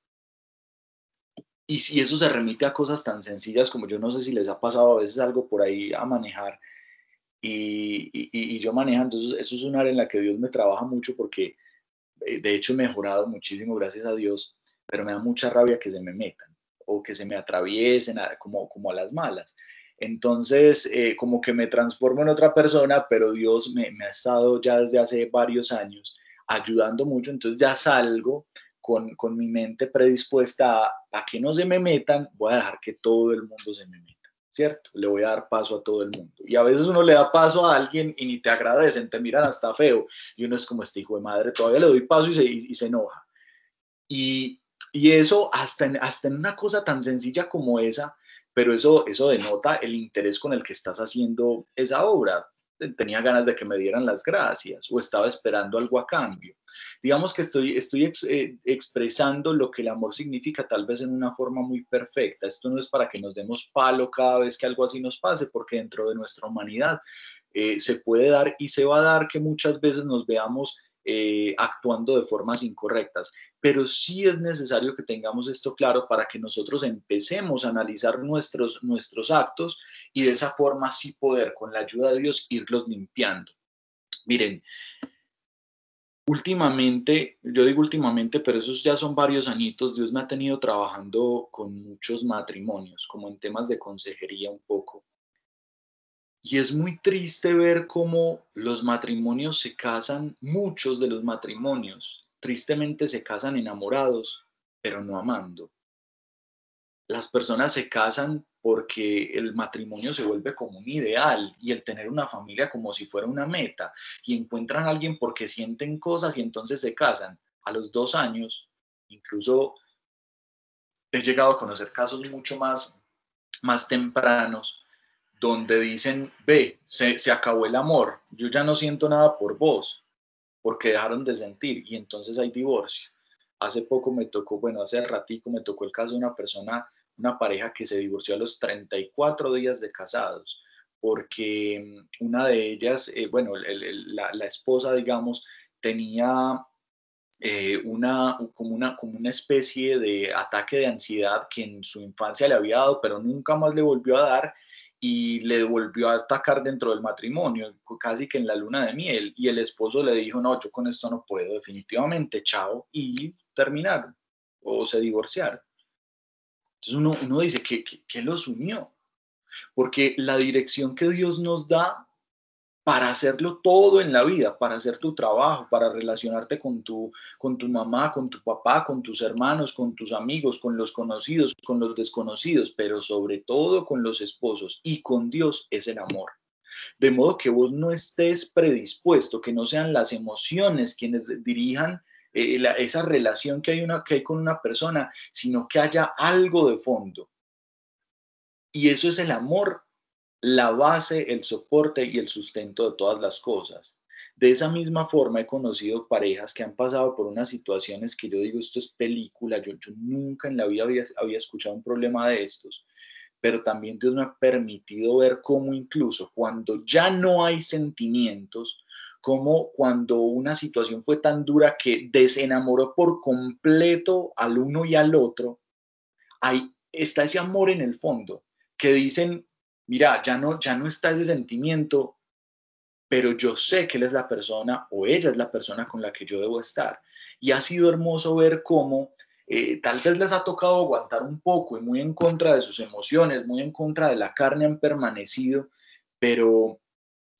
Y si eso se remite a cosas tan sencillas como, yo no sé si les ha pasado a veces algo por ahí a manejar, y yo manejando, eso es un área en la que Dios me trabaja mucho, porque de hecho he mejorado muchísimo, gracias a Dios, pero me da mucha rabia que se me metan o que se me atraviesen como a las malas. Entonces, como que me transformo en otra persona, pero Dios me ha estado ya desde hace varios años ayudando mucho. Entonces ya salgo con mi mente predispuesta a que no se me metan, voy a dejar que todo el mundo se me meta. ¿Cierto? Le voy a dar paso a todo el mundo. Y a veces uno le da paso a alguien y ni te agradecen, te miran hasta feo. Y uno es como, este hijo de madre, todavía le doy paso y se enoja. Y, y eso hasta en una cosa tan sencilla como esa, pero eso denota el interés con el que estás haciendo esa obra. Tenía ganas de que me dieran las gracias o estaba esperando algo a cambio. Digamos que estoy expresando lo que el amor significa, tal vez en una forma muy perfecta. Esto no es para que nos demos palo cada vez que algo así nos pase, porque dentro de nuestra humanidad se puede dar y se va a dar que muchas veces nos veamos actuando de formas incorrectas, pero sí es necesario que tengamos esto claro para que nosotros empecemos a analizar nuestros actos, y de esa forma sí poder, con la ayuda de Dios, irlos limpiando. Miren, últimamente, yo digo últimamente, pero esos ya son varios añitos, Dios me ha tenido trabajando con muchos matrimonios, como en temas de consejería un poco. Y es muy triste ver cómo los matrimonios se casan, muchos de los matrimonios, tristemente se casan enamorados, pero no amando. Las personas se casan porque el matrimonio se vuelve como un ideal y el tener una familia como si fuera una meta, y encuentran a alguien porque sienten cosas y entonces se casan. A los 2 años, incluso he llegado a conocer casos mucho más tempranos, donde dicen, ve, se acabó el amor, yo ya no siento nada por vos, porque dejaron de sentir, y entonces hay divorcio. Hace poco me tocó, bueno, hace ratico me tocó el caso de una persona, una pareja que se divorció a los 34 días de casados, porque una de ellas, bueno, la esposa, digamos, tenía como una especie de ataque de ansiedad que en su infancia le había dado, pero nunca más le volvió a dar, y le volvió a atacar dentro del matrimonio, casi que en la luna de miel, y el esposo le dijo, no, yo con esto no puedo, definitivamente, chao, y terminaron, o se divorciaron. Entonces uno dice, ¿qué los unió? Porque la dirección que Dios nos da para hacerlo todo en la vida, para hacer tu trabajo, para relacionarte con tu mamá, con tu papá, con tus hermanos, con tus amigos, con los conocidos, con los desconocidos, pero sobre todo con los esposos y con Dios, es el amor. De modo que vos no estés predispuesto, que no sean las emociones quienes dirijan esa relación que hay con una persona, sino que haya algo de fondo. Y eso es el amor, la base, el soporte y el sustento de todas las cosas. De esa misma forma he conocido parejas que han pasado por unas situaciones que yo digo, esto es película, yo nunca en la vida había escuchado un problema de estos, pero también Dios me ha permitido ver cómo incluso cuando ya no hay sentimientos, como cuando una situación fue tan dura que desenamoró por completo al uno y al otro, está ese amor en el fondo, que dicen, mira, ya no está ese sentimiento, pero yo sé que él es la persona o ella es la persona con la que yo debo estar. Y ha sido hermoso ver cómo tal vez les ha tocado aguantar un poco y muy en contra de sus emociones, muy en contra de la carne han permanecido, pero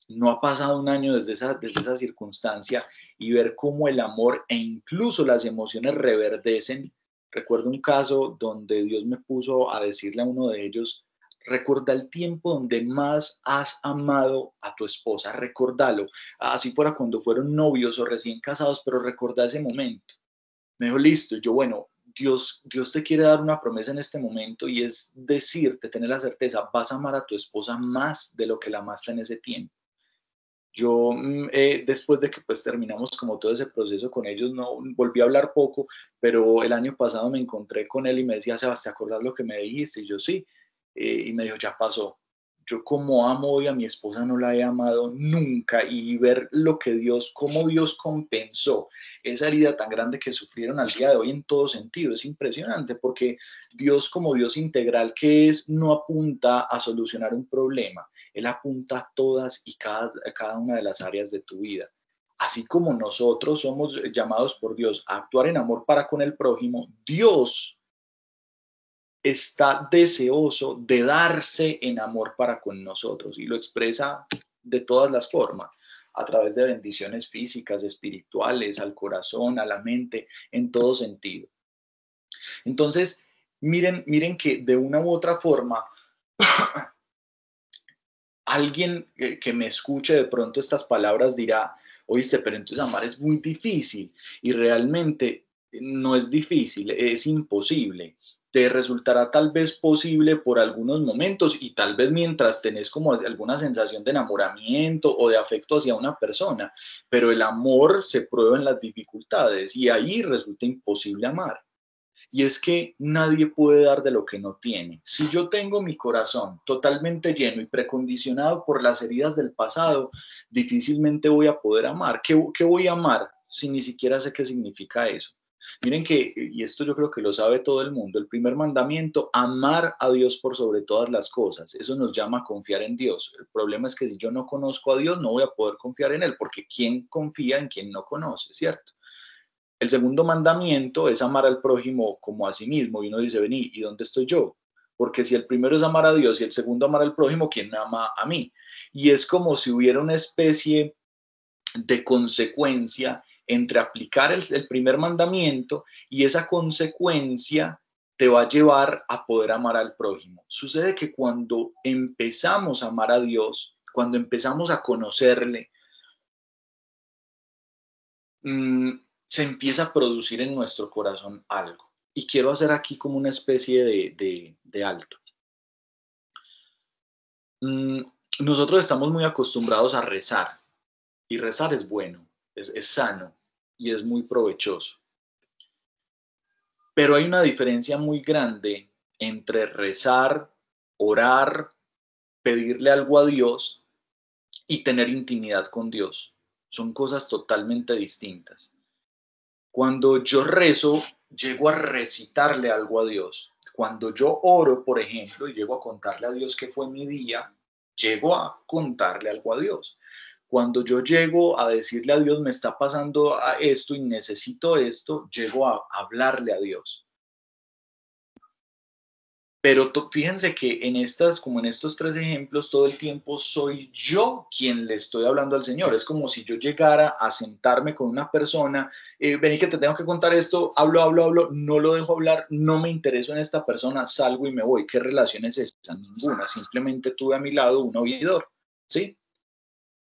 no ha pasado un año desde esa circunstancia, y ver cómo el amor e incluso las emociones reverdecen. Recuerdo un caso donde Dios me puso a decirle a uno de ellos, recuerda el tiempo donde más has amado a tu esposa, recordalo, así fuera cuando fueron novios o recién casados, pero recuerda ese momento. Me dijo, listo. Yo, bueno, Dios te quiere dar una promesa en este momento, y es decirte, tener la certeza, vas a amar a tu esposa más de lo que la amaste en ese tiempo. Yo, después de que pues terminamos como todo ese proceso con ellos, no volví a hablar poco, pero el año pasado me encontré con él y me decía, Sebastián, ¿te acordás lo que me dijiste? Y yo sí, y me dijo, ya pasó. Yo como amo hoy a mi esposa no la he amado nunca, y ver cómo Dios compensó esa herida tan grande que sufrieron al día de hoy en todo sentido, es impresionante, porque Dios, como Dios integral que es, no apunta a solucionar un problema, él apunta a todas y cada una de las áreas de tu vida. Así como nosotros somos llamados por Dios a actuar en amor para con el prójimo, Dios está deseoso de darse en amor para con nosotros, y lo expresa de todas las formas, a través de bendiciones físicas, espirituales, al corazón, a la mente, en todo sentido. Entonces, miren que de una u otra forma, alguien que me escuche de pronto estas palabras dirá, oíste, pero entonces amar es muy difícil, y realmente no es difícil, es imposible. Te resultará tal vez posible por algunos momentos, y tal vez mientras tenés como alguna sensación de enamoramiento o de afecto hacia una persona, pero el amor se prueba en las dificultades, y ahí resulta imposible amar. Y es que nadie puede dar de lo que no tiene. Si yo tengo mi corazón totalmente lleno y precondicionado por las heridas del pasado, difícilmente voy a poder amar. ¿Qué voy a amar si ni siquiera sé qué significa eso? Miren que, y esto yo creo que lo sabe todo el mundo, el primer mandamiento, amar a Dios por sobre todas las cosas. Eso nos llama a confiar en Dios. El problema es que si yo no conozco a Dios, no voy a poder confiar en Él, porque ¿quién confía en quien no conoce, cierto? El segundo mandamiento es amar al prójimo como a sí mismo. Y uno dice, vení, ¿y dónde estoy yo? Porque si el primero es amar a Dios y el segundo amar al prójimo, ¿quién me ama a mí? Y es como si hubiera una especie de consecuencia entre aplicar el primer mandamiento y esa consecuencia te va a llevar a poder amar al prójimo. Sucede que cuando empezamos a amar a Dios, cuando empezamos a conocerle, se empieza a producir en nuestro corazón algo. Y quiero hacer aquí como una especie de alto. Nosotros estamos muy acostumbrados a rezar, y rezar es bueno, es sano y es muy provechoso. Pero hay una diferencia muy grande entre rezar, orar, pedirle algo a Dios y tener intimidad con Dios. Son cosas totalmente distintas. Cuando yo rezo, llego a recitarle algo a Dios. Cuando yo oro, por ejemplo, y llego a contarle a Dios qué fue mi día, llego a contarle algo a Dios. Cuando yo llego a decirle a Dios, me está pasando esto y necesito esto, llego a hablarle a Dios. Pero fíjense que en estas, como en estos tres ejemplos, todo el tiempo soy yo quien le estoy hablando al Señor. Es como si yo llegara a sentarme con una persona, vení que te tengo que contar esto, hablo, no lo dejo hablar, no me intereso en esta persona, salgo y me voy. ¿Qué relación es esa? Ninguna. Simplemente tuve a mi lado un oidor, ¿sí?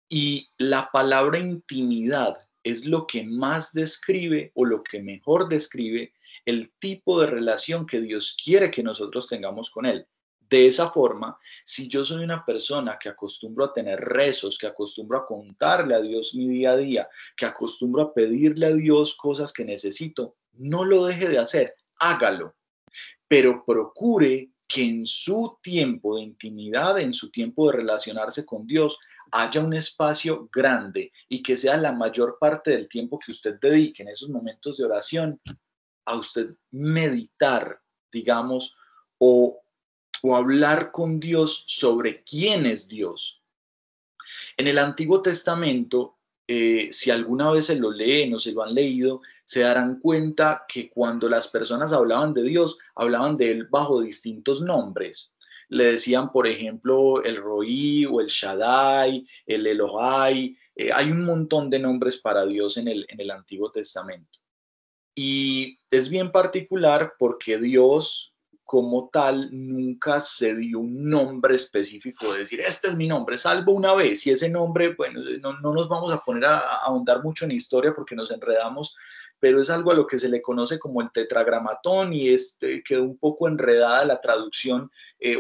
Y la palabra intimidad es lo que más describe o lo que mejor describe el tipo de relación que Dios quiere que nosotros tengamos con Él. De esa forma, si yo soy una persona que acostumbro a tener rezos, que acostumbro a contarle a Dios mi día a día, que acostumbro a pedirle a Dios cosas que necesito, no lo deje de hacer, hágalo, pero procure que en su tiempo de intimidad, en su tiempo de relacionarse con Dios, haya un espacio grande y que sea la mayor parte del tiempo que usted dedique en esos momentos de oración a usted meditar, digamos, o, o hablar con Dios sobre quién es Dios. En el Antiguo Testamento, si alguna vez se lo leen o se lo han leído, se darán cuenta que cuando las personas hablaban de Dios, hablaban de Él bajo distintos nombres. Le decían, por ejemplo, el Roí o el Shaddai, el Elohai. Hay un montón de nombres para Dios en el Antiguo Testamento. Y es bien particular porque Dios como tal nunca se dio un nombre específico de decir, este es mi nombre, salvo una vez, y ese nombre, bueno, no nos vamos a poner a ahondar mucho en historia porque nos enredamos, pero es algo a lo que se le conoce como el tetragramatón y quedó un poco enredada la traducción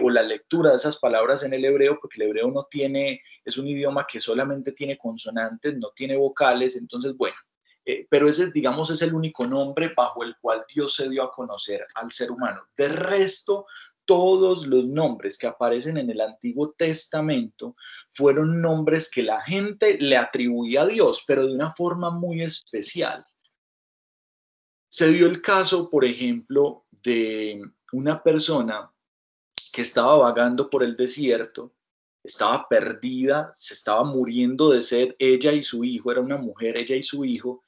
o la lectura de esas palabras en el hebreo, porque el hebreo no tiene, es un idioma que solamente tiene consonantes, no tiene vocales, entonces, bueno, pero ese, digamos, es el único nombre bajo el cual Dios se dio a conocer al ser humano. De resto, todos los nombres que aparecen en el Antiguo Testamento fueron nombres que la gente le atribuía a Dios, pero de una forma muy especial. Se dio el caso, por ejemplo, de una persona que estaba vagando por el desierto, estaba perdida, se estaba muriendo de sed, ella y su hijo, era una mujer, ella y su hijo,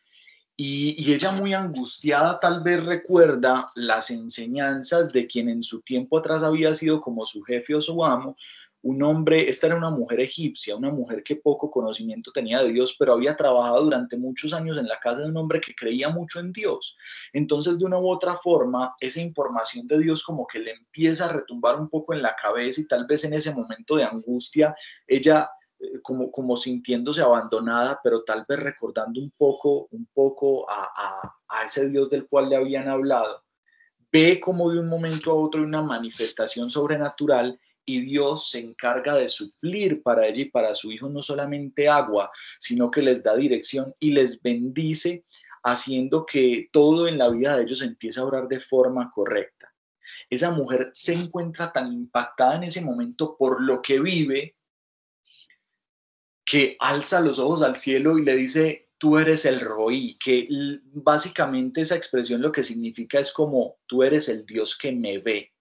y ella muy angustiada tal vez recuerda las enseñanzas de quien en su tiempo atrás había sido como su jefe o su amo, un hombre, esta era una mujer egipcia, una mujer que poco conocimiento tenía de Dios, pero había trabajado durante muchos años en la casa de un hombre que creía mucho en Dios. Entonces, de una u otra forma, esa información de Dios como que le empieza a retumbar un poco en la cabeza y tal vez en ese momento de angustia, ella como sintiéndose abandonada, pero tal vez recordando un poco a ese Dios del cual le habían hablado, ve como de un momento a otro una manifestación sobrenatural y Dios se encarga de suplir para ella y para su hijo no solamente agua, sino que les da dirección y les bendice, haciendo que todo en la vida de ellos empiece a orar de forma correcta. Esa mujer se encuentra tan impactada en ese momento por lo que vive, que alza los ojos al cielo y le dice, tú eres el Roí, que básicamente esa expresión lo que significa es como, tú eres el Dios que me ve.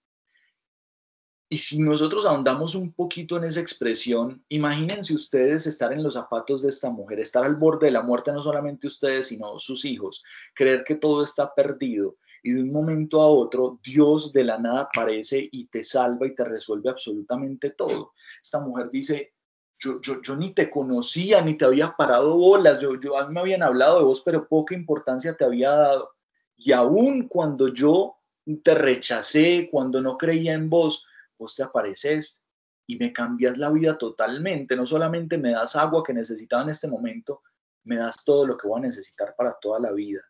Y si nosotros ahondamos un poquito en esa expresión, imagínense ustedes estar en los zapatos de esta mujer, estar al borde de la muerte, no solamente ustedes, sino sus hijos, creer que todo está perdido y de un momento a otro Dios de la nada aparece y te salva y te resuelve absolutamente todo. Esta mujer dice, yo ni te conocía, ni te había parado bolas, a mí me habían hablado de vos, pero poca importancia te había dado. Y aún cuando yo te rechacé, cuando no creía en vos, vos te apareces y me cambias la vida totalmente. No solamente me das agua que necesitaba en este momento, me das todo lo que voy a necesitar para toda la vida.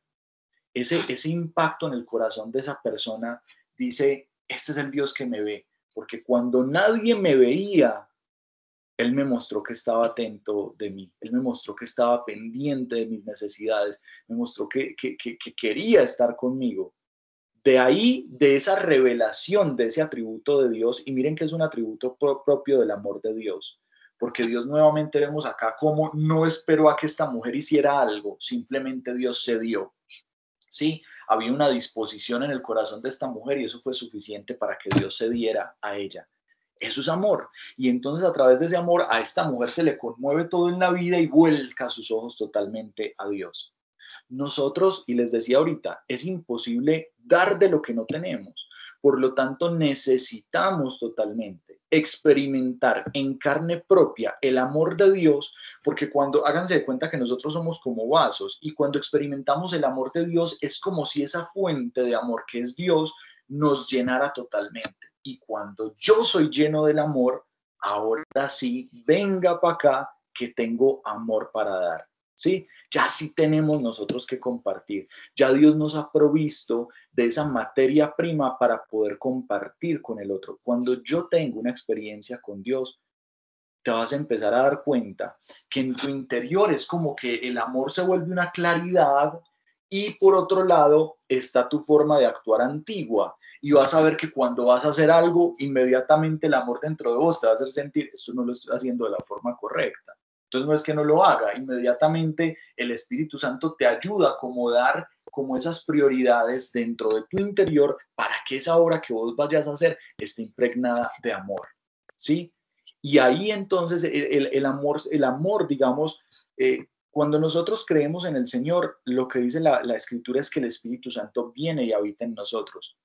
Ese impacto en el corazón de esa persona dice, este es el Dios que me ve, porque cuando nadie me veía, Él me mostró que estaba atento de mí, Él me mostró que estaba pendiente de mis necesidades, me mostró que quería estar conmigo. De ahí, de esa revelación de ese atributo de Dios, y miren que es un atributo propio del amor de Dios, porque Dios nuevamente vemos acá cómo no esperó a que esta mujer hiciera algo, simplemente Dios cedió. Sí, había una disposición en el corazón de esta mujer y eso fue suficiente para que Dios se diera a ella. Eso es amor. Y entonces a través de ese amor a esta mujer se le conmueve todo en la vida y vuelca sus ojos totalmente a Dios. Nosotros, y les decía ahorita, es imposible dar de lo que no tenemos. Por lo tanto, necesitamos totalmente experimentar en carne propia el amor de Dios, porque cuando háganse de cuenta que nosotros somos como vasos y cuando experimentamos el amor de Dios es como si esa fuente de amor que es Dios nos llenara totalmente. Y cuando yo soy lleno del amor, ahora sí, venga para acá que tengo amor para dar. ¿Sí? Ya sí tenemos nosotros que compartir. Ya Dios nos ha provisto de esa materia prima para poder compartir con el otro. Cuando yo tengo una experiencia con Dios, te vas a empezar a dar cuenta que en tu interior es como que el amor se vuelve una claridad y por otro lado está tu forma de actuar antigua. Y vas a ver que cuando vas a hacer algo, inmediatamente el amor dentro de vos te va a hacer sentir, esto no lo estoy haciendo de la forma correcta. Entonces no es que no lo haga, inmediatamente el Espíritu Santo te ayuda a acomodar como esas prioridades dentro de tu interior para que esa obra que vos vayas a hacer esté impregnada de amor, ¿sí? Y ahí entonces el amor, digamos, cuando nosotros creemos en el Señor, lo que dice la Escritura es que el Espíritu Santo viene y habita en nosotros.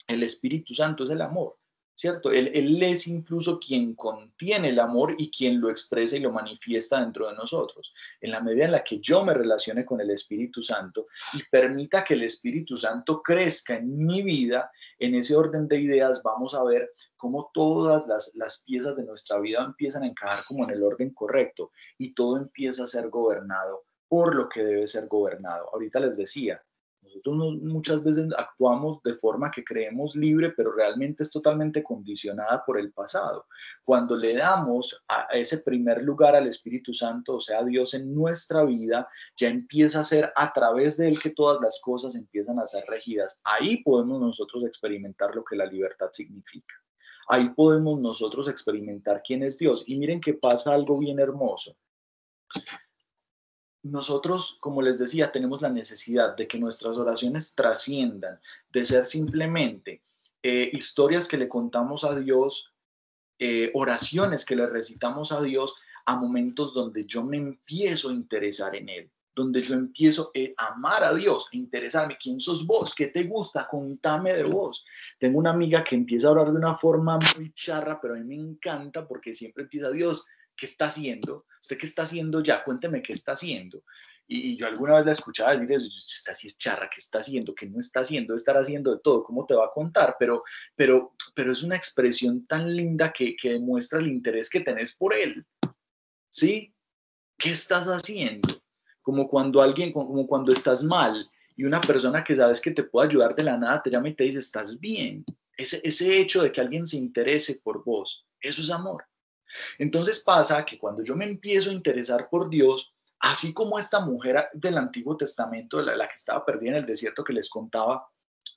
El Espíritu Santo es el amor, ¿cierto? Él es incluso quien contiene el amor y quien lo expresa y lo manifiesta dentro de nosotros. En la medida en la que yo me relacione con el Espíritu Santo y permita que el Espíritu Santo crezca en mi vida, en ese orden de ideas vamos a ver cómo todas las piezas de nuestra vida empiezan a encajar como en el orden correcto y todo empieza a ser gobernado por lo que debe ser gobernado. Ahorita les decía, nosotros muchas veces actuamos de forma que creemos libre, pero realmente es totalmente condicionada por el pasado. Cuando le damos a ese primer lugar al Espíritu Santo, o sea, a Dios en nuestra vida, ya empieza a ser a través de Él que todas las cosas empiezan a ser regidas. Ahí podemos nosotros experimentar lo que la libertad significa. Ahí podemos nosotros experimentar quién es Dios. Y miren que pasa algo bien hermoso. Nosotros, como les decía, tenemos la necesidad de que nuestras oraciones trasciendan, de ser simplemente historias que le contamos a Dios, oraciones que le recitamos a Dios a momentos donde yo me empiezo a interesar en Él, donde yo empiezo a amar a Dios, a interesarme. ¿Quién sos vos? ¿Qué te gusta? Contame de vos. Tengo una amiga que empieza a orar de una forma muy charra, pero a mí me encanta porque siempre empieza: Dios, ¿qué está haciendo? ¿Usted qué está haciendo ya? Cuénteme qué está haciendo. Y yo alguna vez la escuchaba decir: esta sí es charra, ¿qué está haciendo? ¿Qué no está haciendo? Estar haciendo de todo, ¿cómo te va a contar? Pero es una expresión tan linda que demuestra el interés que tenés por él, ¿sí? ¿Qué estás haciendo? Como cuando estás mal y una persona que sabes que te puede ayudar de la nada te llama y te dice: estás bien. Ese hecho de que alguien se interese por vos, eso es amor. Entonces pasa que cuando yo me empiezo a interesar por Dios, así como esta mujer del Antiguo Testamento, la que estaba perdida en el desierto que les contaba,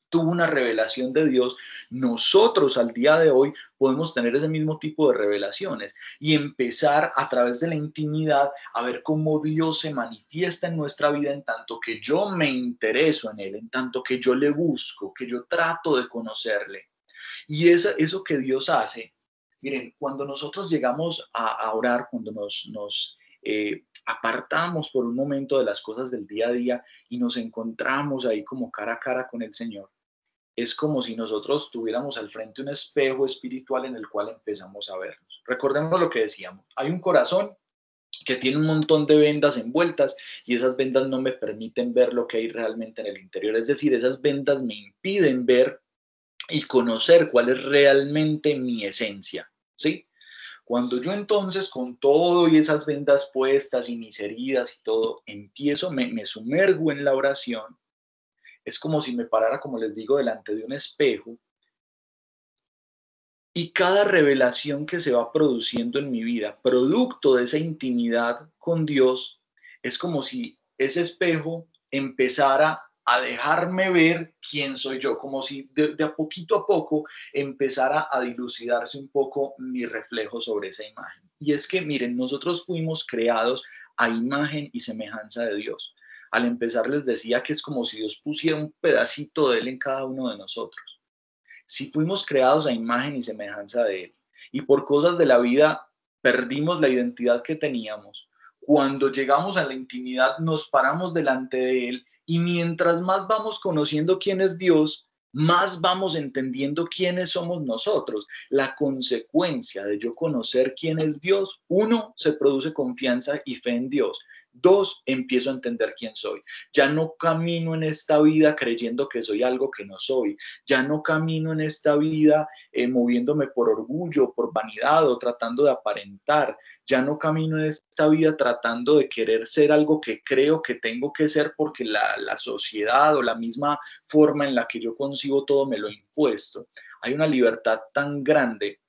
tuvo una revelación de Dios, nosotros al día de hoy podemos tener ese mismo tipo de revelaciones y empezar a través de la intimidad a ver cómo Dios se manifiesta en nuestra vida en tanto que yo me intereso en Él, en tanto que yo le busco, que yo trato de conocerle. Y eso que Dios hace, miren, cuando nosotros llegamos a orar, cuando nos apartamos por un momento de las cosas del día a día y nos encontramos ahí como cara a cara con el Señor, es como si nosotros tuviéramos al frente un espejo espiritual en el cual empezamos a vernos. Recordemos lo que decíamos, hay un corazón que tiene un montón de vendas envueltas y esas vendas no me permiten ver lo que hay realmente en el interior, es decir, esas vendas me impiden ver y conocer cuál es realmente mi esencia, ¿sí? Cuando yo entonces con todo y esas vendas puestas y mis heridas y todo, empiezo, me sumergo en la oración, es como si me parara, como les digo, delante de un espejo y cada revelación que se va produciendo en mi vida, producto de esa intimidad con Dios, es como si ese espejo empezara a dejarme ver quién soy yo, como si de a poco empezara a dilucidarse un poco mi reflejo sobre esa imagen. Y es que, miren, nosotros fuimos creados a imagen y semejanza de Dios. Al empezar les decía que es como si Dios pusiera un pedacito de Él en cada uno de nosotros. Si fuimos creados a imagen y semejanza de Él y por cosas de la vida perdimos la identidad que teníamos, cuando llegamos a la intimidad nos paramos delante de Él y mientras más vamos conociendo quién es Dios, más vamos entendiendo quiénes somos nosotros. La consecuencia de yo conocer quién es Dios, uno, se produce confianza y fe en Dios. Dos, empiezo a entender quién soy. Ya no camino en esta vida creyendo que soy algo que no soy. Ya no camino en esta vida moviéndome por orgullo, por vanidad o tratando de aparentar. Ya no camino en esta vida tratando de querer ser algo que creo que tengo que ser porque la sociedad o la misma forma en la que yo concibo todo me lo ha impuesto. Hay una libertad tan grande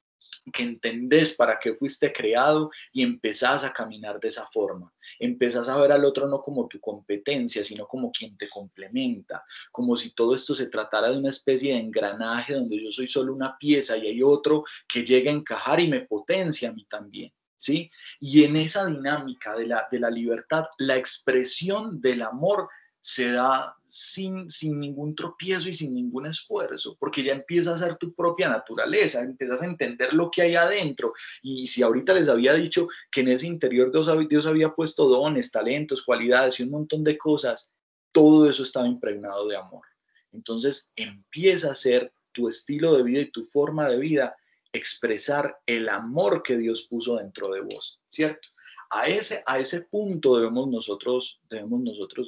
que entendés para qué fuiste creado y empezás a caminar de esa forma. Empezás a ver al otro no como tu competencia, sino como quien te complementa, como si todo esto se tratara de una especie de engranaje donde yo soy solo una pieza y hay otro que llega a encajar y me potencia a mí también. ¿Sí? Y en esa dinámica de la libertad, la expresión del amor se da sin ningún tropiezo y sin ningún esfuerzo, porque ya empieza a ser tu propia naturaleza, empiezas a entender lo que hay adentro. Y si ahorita les había dicho que en ese interior Dios había puesto dones, talentos, cualidades y un montón de cosas, todo eso estaba impregnado de amor. Entonces empieza a ser tu estilo de vida y tu forma de vida expresar el amor que Dios puso dentro de vos, ¿cierto? A ese punto debemos nosotros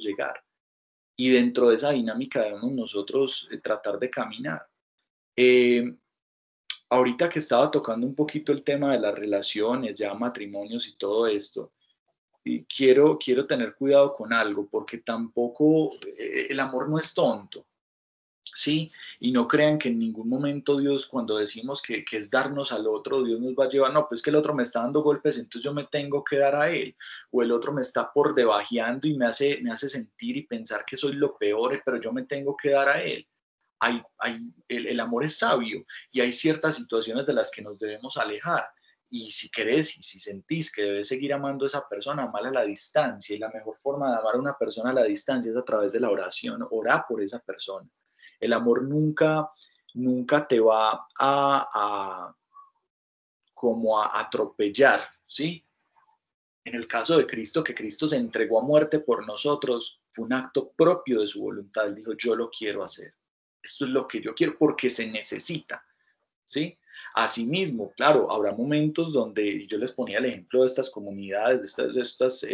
llegar. Y dentro de esa dinámica debemos nosotros tratar de caminar. Eh, Ahorita que estaba tocando un poquito el tema de las relaciones, ya matrimonios y todo esto, y quiero tener cuidado con algo, porque tampoco el amor no es tonto. Sí, y no crean que en ningún momento Dios, cuando decimos que es darnos al otro, Dios nos va a llevar, no, pues que el otro me está dando golpes, entonces yo me tengo que dar a él, o el otro me está por debajeando y me hace sentir y pensar que soy lo peor, pero yo me tengo que dar a él. El amor es sabio y hay ciertas situaciones de las que nos debemos alejar. Y si querés y si sentís que debes seguir amando a esa persona, amar a la distancia. Y la mejor forma de amar a una persona a la distancia es a través de la oración. Orá por esa persona. El amor nunca te va como a atropellar, ¿sí? En el caso de Cristo, que Cristo se entregó a muerte por nosotros, fue un acto propio de su voluntad. Él dijo, yo lo quiero hacer. Esto es lo que yo quiero porque se necesita, ¿sí? Asimismo, claro, habrá momentos donde yo les ponía el ejemplo de estas comunidades, de estas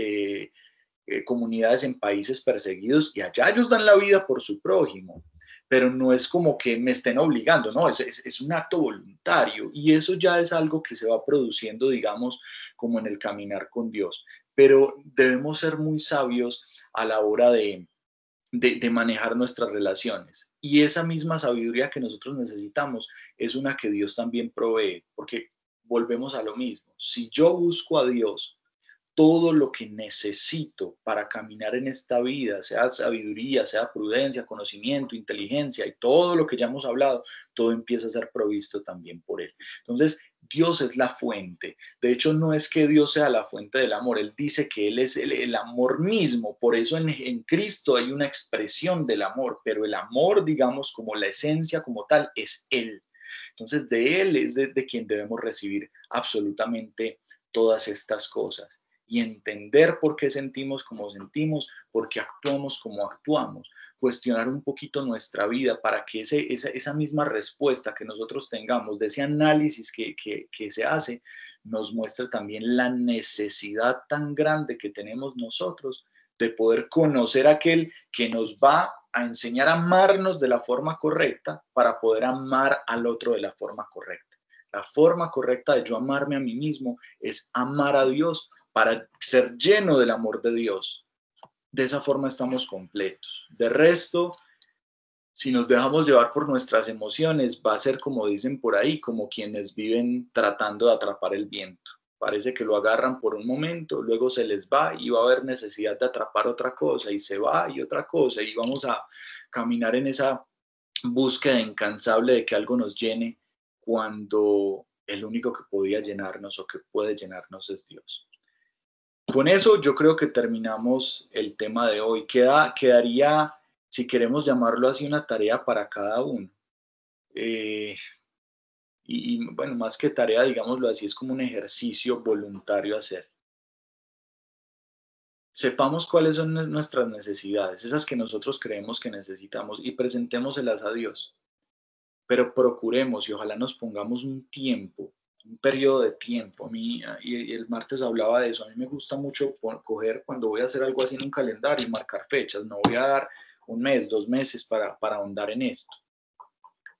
comunidades en países perseguidos y allá ellos dan la vida por su prójimo, pero no es como que me estén obligando, no, es un acto voluntario y eso ya es algo que se va produciendo, digamos, como en el caminar con Dios, pero debemos ser muy sabios a la hora de manejar nuestras relaciones. Y esa misma sabiduría que nosotros necesitamos es una que Dios también provee, porque volvemos a lo mismo. Si yo busco a Dios, todo lo que necesito para caminar en esta vida, sea sabiduría, sea prudencia, conocimiento, inteligencia y todo lo que ya hemos hablado, todo empieza a ser provisto también por Él. Entonces, Dios es la fuente. De hecho, no es que Dios sea la fuente del amor, Él dice que Él es el amor mismo. Por eso en Cristo hay una expresión del amor, pero el amor, digamos, como la esencia como tal, es Él. Entonces, de Él es de quien debemos recibir absolutamente todas estas cosas y entender por qué sentimos como sentimos, por qué actuamos como actuamos, cuestionar un poquito nuestra vida para que esa misma respuesta que nosotros tengamos de ese análisis que se hace, nos muestre también la necesidad tan grande que tenemos nosotros de poder conocer a aquel que nos va a enseñar a amarnos de la forma correcta para poder amar al otro de la forma correcta. La forma correcta de yo amarme a mí mismo es amar a Dios para ser lleno del amor de Dios. De esa forma estamos completos. De resto, si nos dejamos llevar por nuestras emociones, va a ser como dicen por ahí, como quienes viven tratando de atrapar el viento. Parece que lo agarran por un momento, luego se les va y va a haber necesidad de atrapar otra cosa y se va y otra cosa y vamos a caminar en esa búsqueda incansable de que algo nos llene cuando el único que podía llenarnos o que puede llenarnos es Dios. Con eso yo creo que terminamos el tema de hoy. Quedaría, si queremos llamarlo así, una tarea para cada uno. Eh, bueno, más que tarea, digámoslo así, es como un ejercicio voluntario a hacer. Sepamos cuáles son nuestras necesidades, esas que nosotros creemos que necesitamos, y presentémoselas a Dios. Pero procuremos y ojalá nos pongamos un tiempo, un periodo de tiempo. A mí, y el martes hablaba de eso, a mí me gusta mucho coger cuando voy a hacer algo así en un calendario y marcar fechas. No voy a dar un mes, 2 meses para ahondar en esto.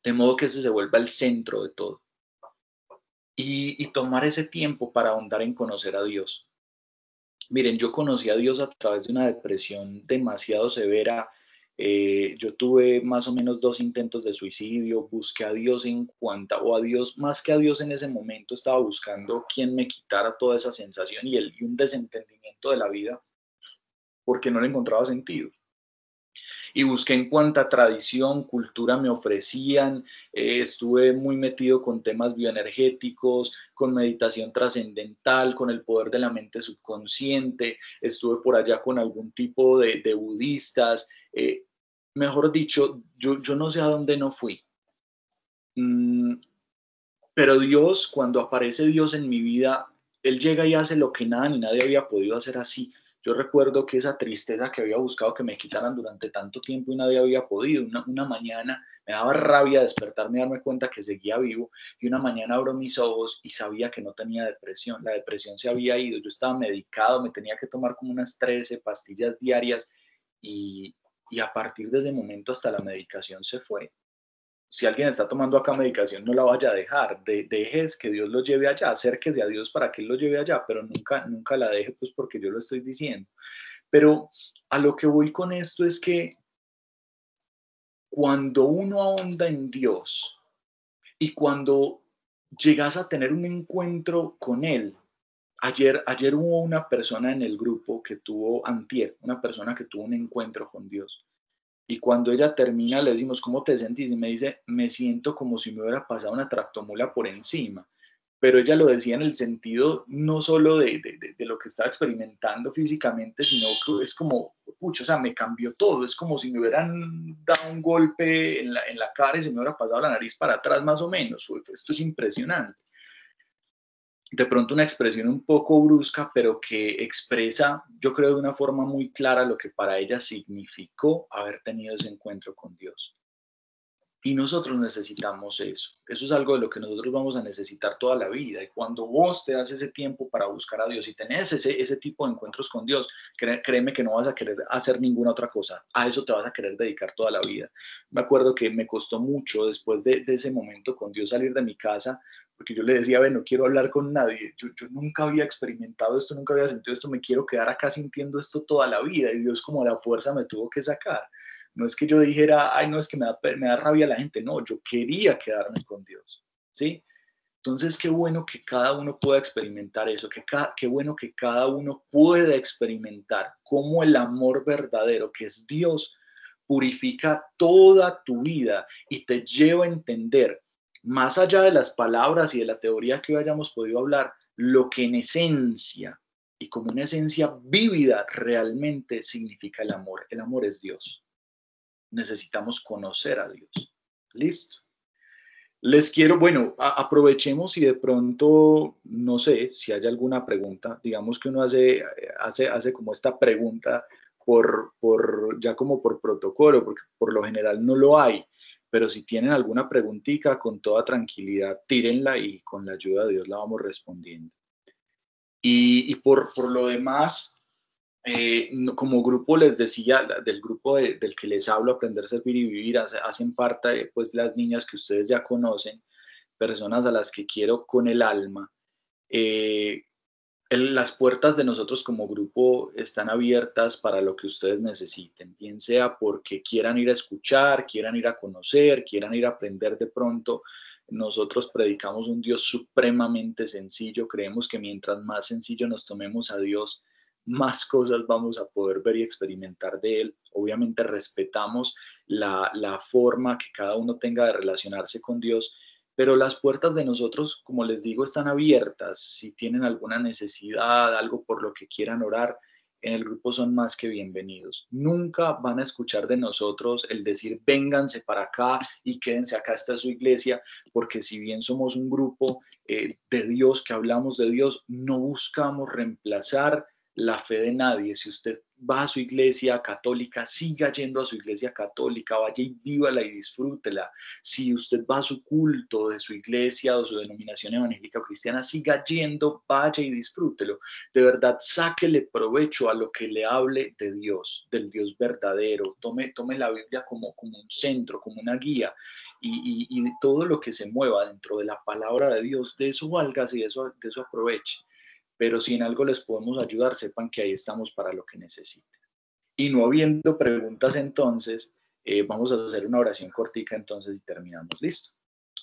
De modo que ese se vuelva el centro de todo. Y tomar ese tiempo para ahondar en conocer a Dios. Miren, yo conocí a Dios a través de una depresión demasiado severa. Yo tuve más o menos 2 intentos de suicidio, busqué a Dios o a Dios, más que a Dios en ese momento, estaba buscando quién me quitara toda esa sensación y un desentendimiento de la vida, porque no le encontraba sentido. Y busqué en cuánta tradición, cultura me ofrecían, estuve muy metido con temas bioenergéticos, con meditación trascendental, con el poder de la mente subconsciente, estuve por allá con algún tipo de budistas, mejor dicho, yo no sé a dónde no fui. Pero Dios, cuando aparece Dios en mi vida, Él llega y hace lo que nada ni nadie había podido hacer así. Yo recuerdo que esa tristeza que había buscado que me quitaran durante tanto tiempo y nadie había podido, una mañana me daba rabia despertarme y darme cuenta que seguía vivo, y una mañana abro mis ojos y sabía que no tenía depresión. La depresión se había ido, yo estaba medicado, me tenía que tomar como unas 13 pastillas diarias y, y a partir de ese momento hasta la medicación se fue. Si alguien está tomando acá medicación, no la vaya a dejar, dejes que Dios lo lleve allá, acérquese a Dios para que Él lo lleve allá, pero nunca, nunca la deje, pues porque yo lo estoy diciendo. Pero a lo que voy con esto es que cuando uno ahonda en Dios y cuando llegas a tener un encuentro con Él, ayer hubo una persona en el grupo que tuvo, antier, una persona que tuvo un encuentro con Dios. Y cuando ella termina, le decimos, ¿cómo te sentís? Y me dice, me siento como si me hubiera pasado una tractomula por encima. Pero ella lo decía en el sentido no solo de lo que estaba experimentando físicamente, sino que es como, pucha, o sea, me cambió todo. Es como si me hubieran dado un golpe en la cara y se me hubiera pasado la nariz para atrás, más o menos. Uf, esto es impresionante. De pronto una expresión un poco brusca, pero que expresa, yo creo, de una forma muy clara lo que para ella significó haber tenido ese encuentro con Dios. Y nosotros necesitamos eso. Eso es algo de lo que nosotros vamos a necesitar toda la vida. Y cuando vos te das ese tiempo para buscar a Dios y tenés ese tipo de encuentros con Dios, créeme que no vas a querer hacer ninguna otra cosa. A eso te vas a querer dedicar toda la vida. Me acuerdo que me costó mucho después de ese momento con Dios salir de mi casa, porque yo le decía, ve, no quiero hablar con nadie. Yo nunca había experimentado esto, nunca había sentido esto, me quiero quedar acá sintiendo esto toda la vida. Y Dios como a la fuerza me tuvo que sacar. No es que yo dijera, ay, no, es que me da rabia la gente. No, yo quería quedarme con Dios, ¿sí? Entonces, qué bueno que cada uno pueda experimentar eso, qué bueno que cada uno pueda experimentar cómo el amor verdadero, que es Dios, purifica toda tu vida y te lleva a entender, más allá de las palabras y de la teoría que hoy hayamos podido hablar, lo que en esencia y como una esencia vívida realmente significa el amor. El amor es Dios. Necesitamos conocer a Dios. Listo. Les quiero, bueno, aprovechemos y de pronto, no sé si hay alguna pregunta, digamos que uno hace como esta pregunta ya como por protocolo, porque por lo general no lo hay, pero si tienen alguna preguntita, con toda tranquilidad, tírenla y con la ayuda de Dios la vamos respondiendo. Y por lo demás, Como grupo les decía, del grupo del que les hablo, Aprender, Servir y Vivir, hacen parte pues las niñas que ustedes ya conocen, personas a las que quiero con el alma. Eh, las puertas de nosotros como grupo están abiertas para lo que ustedes necesiten, bien sea porque quieran ir a escuchar, quieran ir a conocer, quieran ir a aprender de pronto. Nosotros predicamos un Dios supremamente sencillo. Creemos que mientras más sencillo nos tomemos a Dios, más cosas vamos a poder ver y experimentar de Él. Obviamente respetamos la forma que cada uno tenga de relacionarse con Dios, pero las puertas de nosotros, como les digo, están abiertas. Si tienen alguna necesidad, algo por lo que quieran orar, en el grupo son más que bienvenidos. Nunca van a escuchar de nosotros el decir, vénganse para acá y quédense acá, esta es su iglesia, porque si bien somos un grupo de Dios, que hablamos de Dios, no buscamos reemplazar la fe de nadie. Si usted va a su iglesia católica, siga yendo a su iglesia católica, vaya y vívala y disfrútela. Si usted va a su culto de su iglesia o su denominación evangélica o cristiana, siga yendo, vaya y disfrútelo. De verdad, sáquele provecho a lo que le hable de Dios, del Dios verdadero. Tome la Biblia como un centro, como una guía, y todo lo que se mueva dentro de la palabra de Dios, de eso válgase y de eso aproveche. Pero si en algo les podemos ayudar, sepan que ahí estamos para lo que necesiten. Y no habiendo preguntas entonces, vamos a hacer una oración cortica entonces y terminamos. ¿Listo?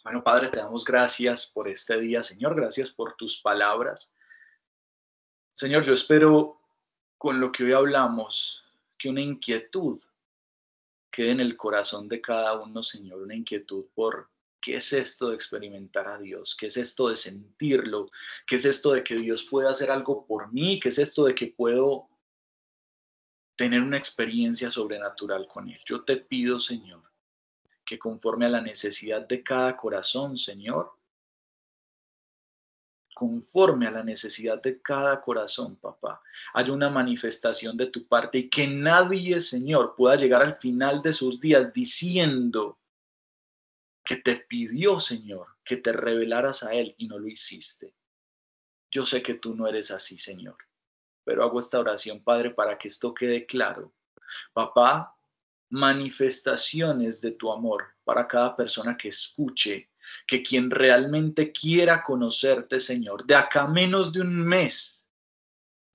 Bueno, Padre, te damos gracias por este día, Señor. Gracias por tus palabras. Señor, yo espero con lo que hoy hablamos que una inquietud quede en el corazón de cada uno, Señor, una inquietud por qué es esto de experimentar a Dios, qué es esto de sentirlo, qué es esto de que Dios puede hacer algo por mí, qué es esto de que puedo tener una experiencia sobrenatural con Él. Yo te pido, Señor, que conforme a la necesidad de cada corazón, Señor, conforme a la necesidad de cada corazón, papá, haya una manifestación de tu parte y que nadie, Señor, pueda llegar al final de sus días diciendo que te pidió, Señor, que te revelaras a Él y no lo hiciste. Yo sé que tú no eres así, Señor, pero hago esta oración, Padre, para que esto quede claro. Papá, manifestaciones de tu amor para cada persona que escuche, que quien realmente quiera conocerte, Señor, de acá menos de un mes,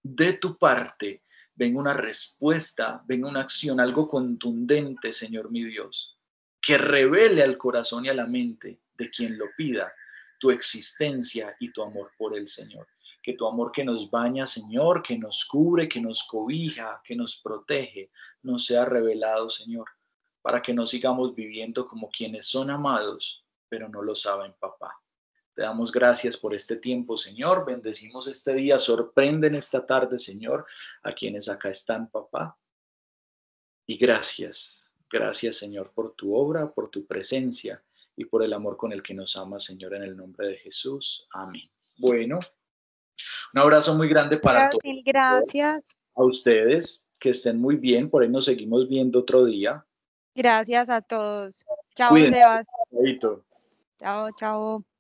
de tu parte, venga una respuesta, venga una acción, algo contundente, Señor mi Dios, que revele al corazón y a la mente de quien lo pida tu existencia y tu amor por el Señor. Que tu amor que nos baña, Señor, que nos cubre, que nos cobija, que nos protege, nos sea revelado, Señor, para que no sigamos viviendo como quienes son amados, pero no lo saben, papá. Te damos gracias por este tiempo, Señor. Bendecimos este día. Sorprenden esta tarde, Señor, a quienes acá están, papá. Y gracias, gracias, Señor, por tu obra, por tu presencia y por el amor con el que nos amas, Señor, en el nombre de Jesús. Amén. Bueno, un abrazo muy grande para todos. Mil gracias. A ustedes, que estén muy bien. Por ahí nos seguimos viendo otro día. Gracias a todos. Chao, Cuídense. Sebas. Chaito. Chao, chao.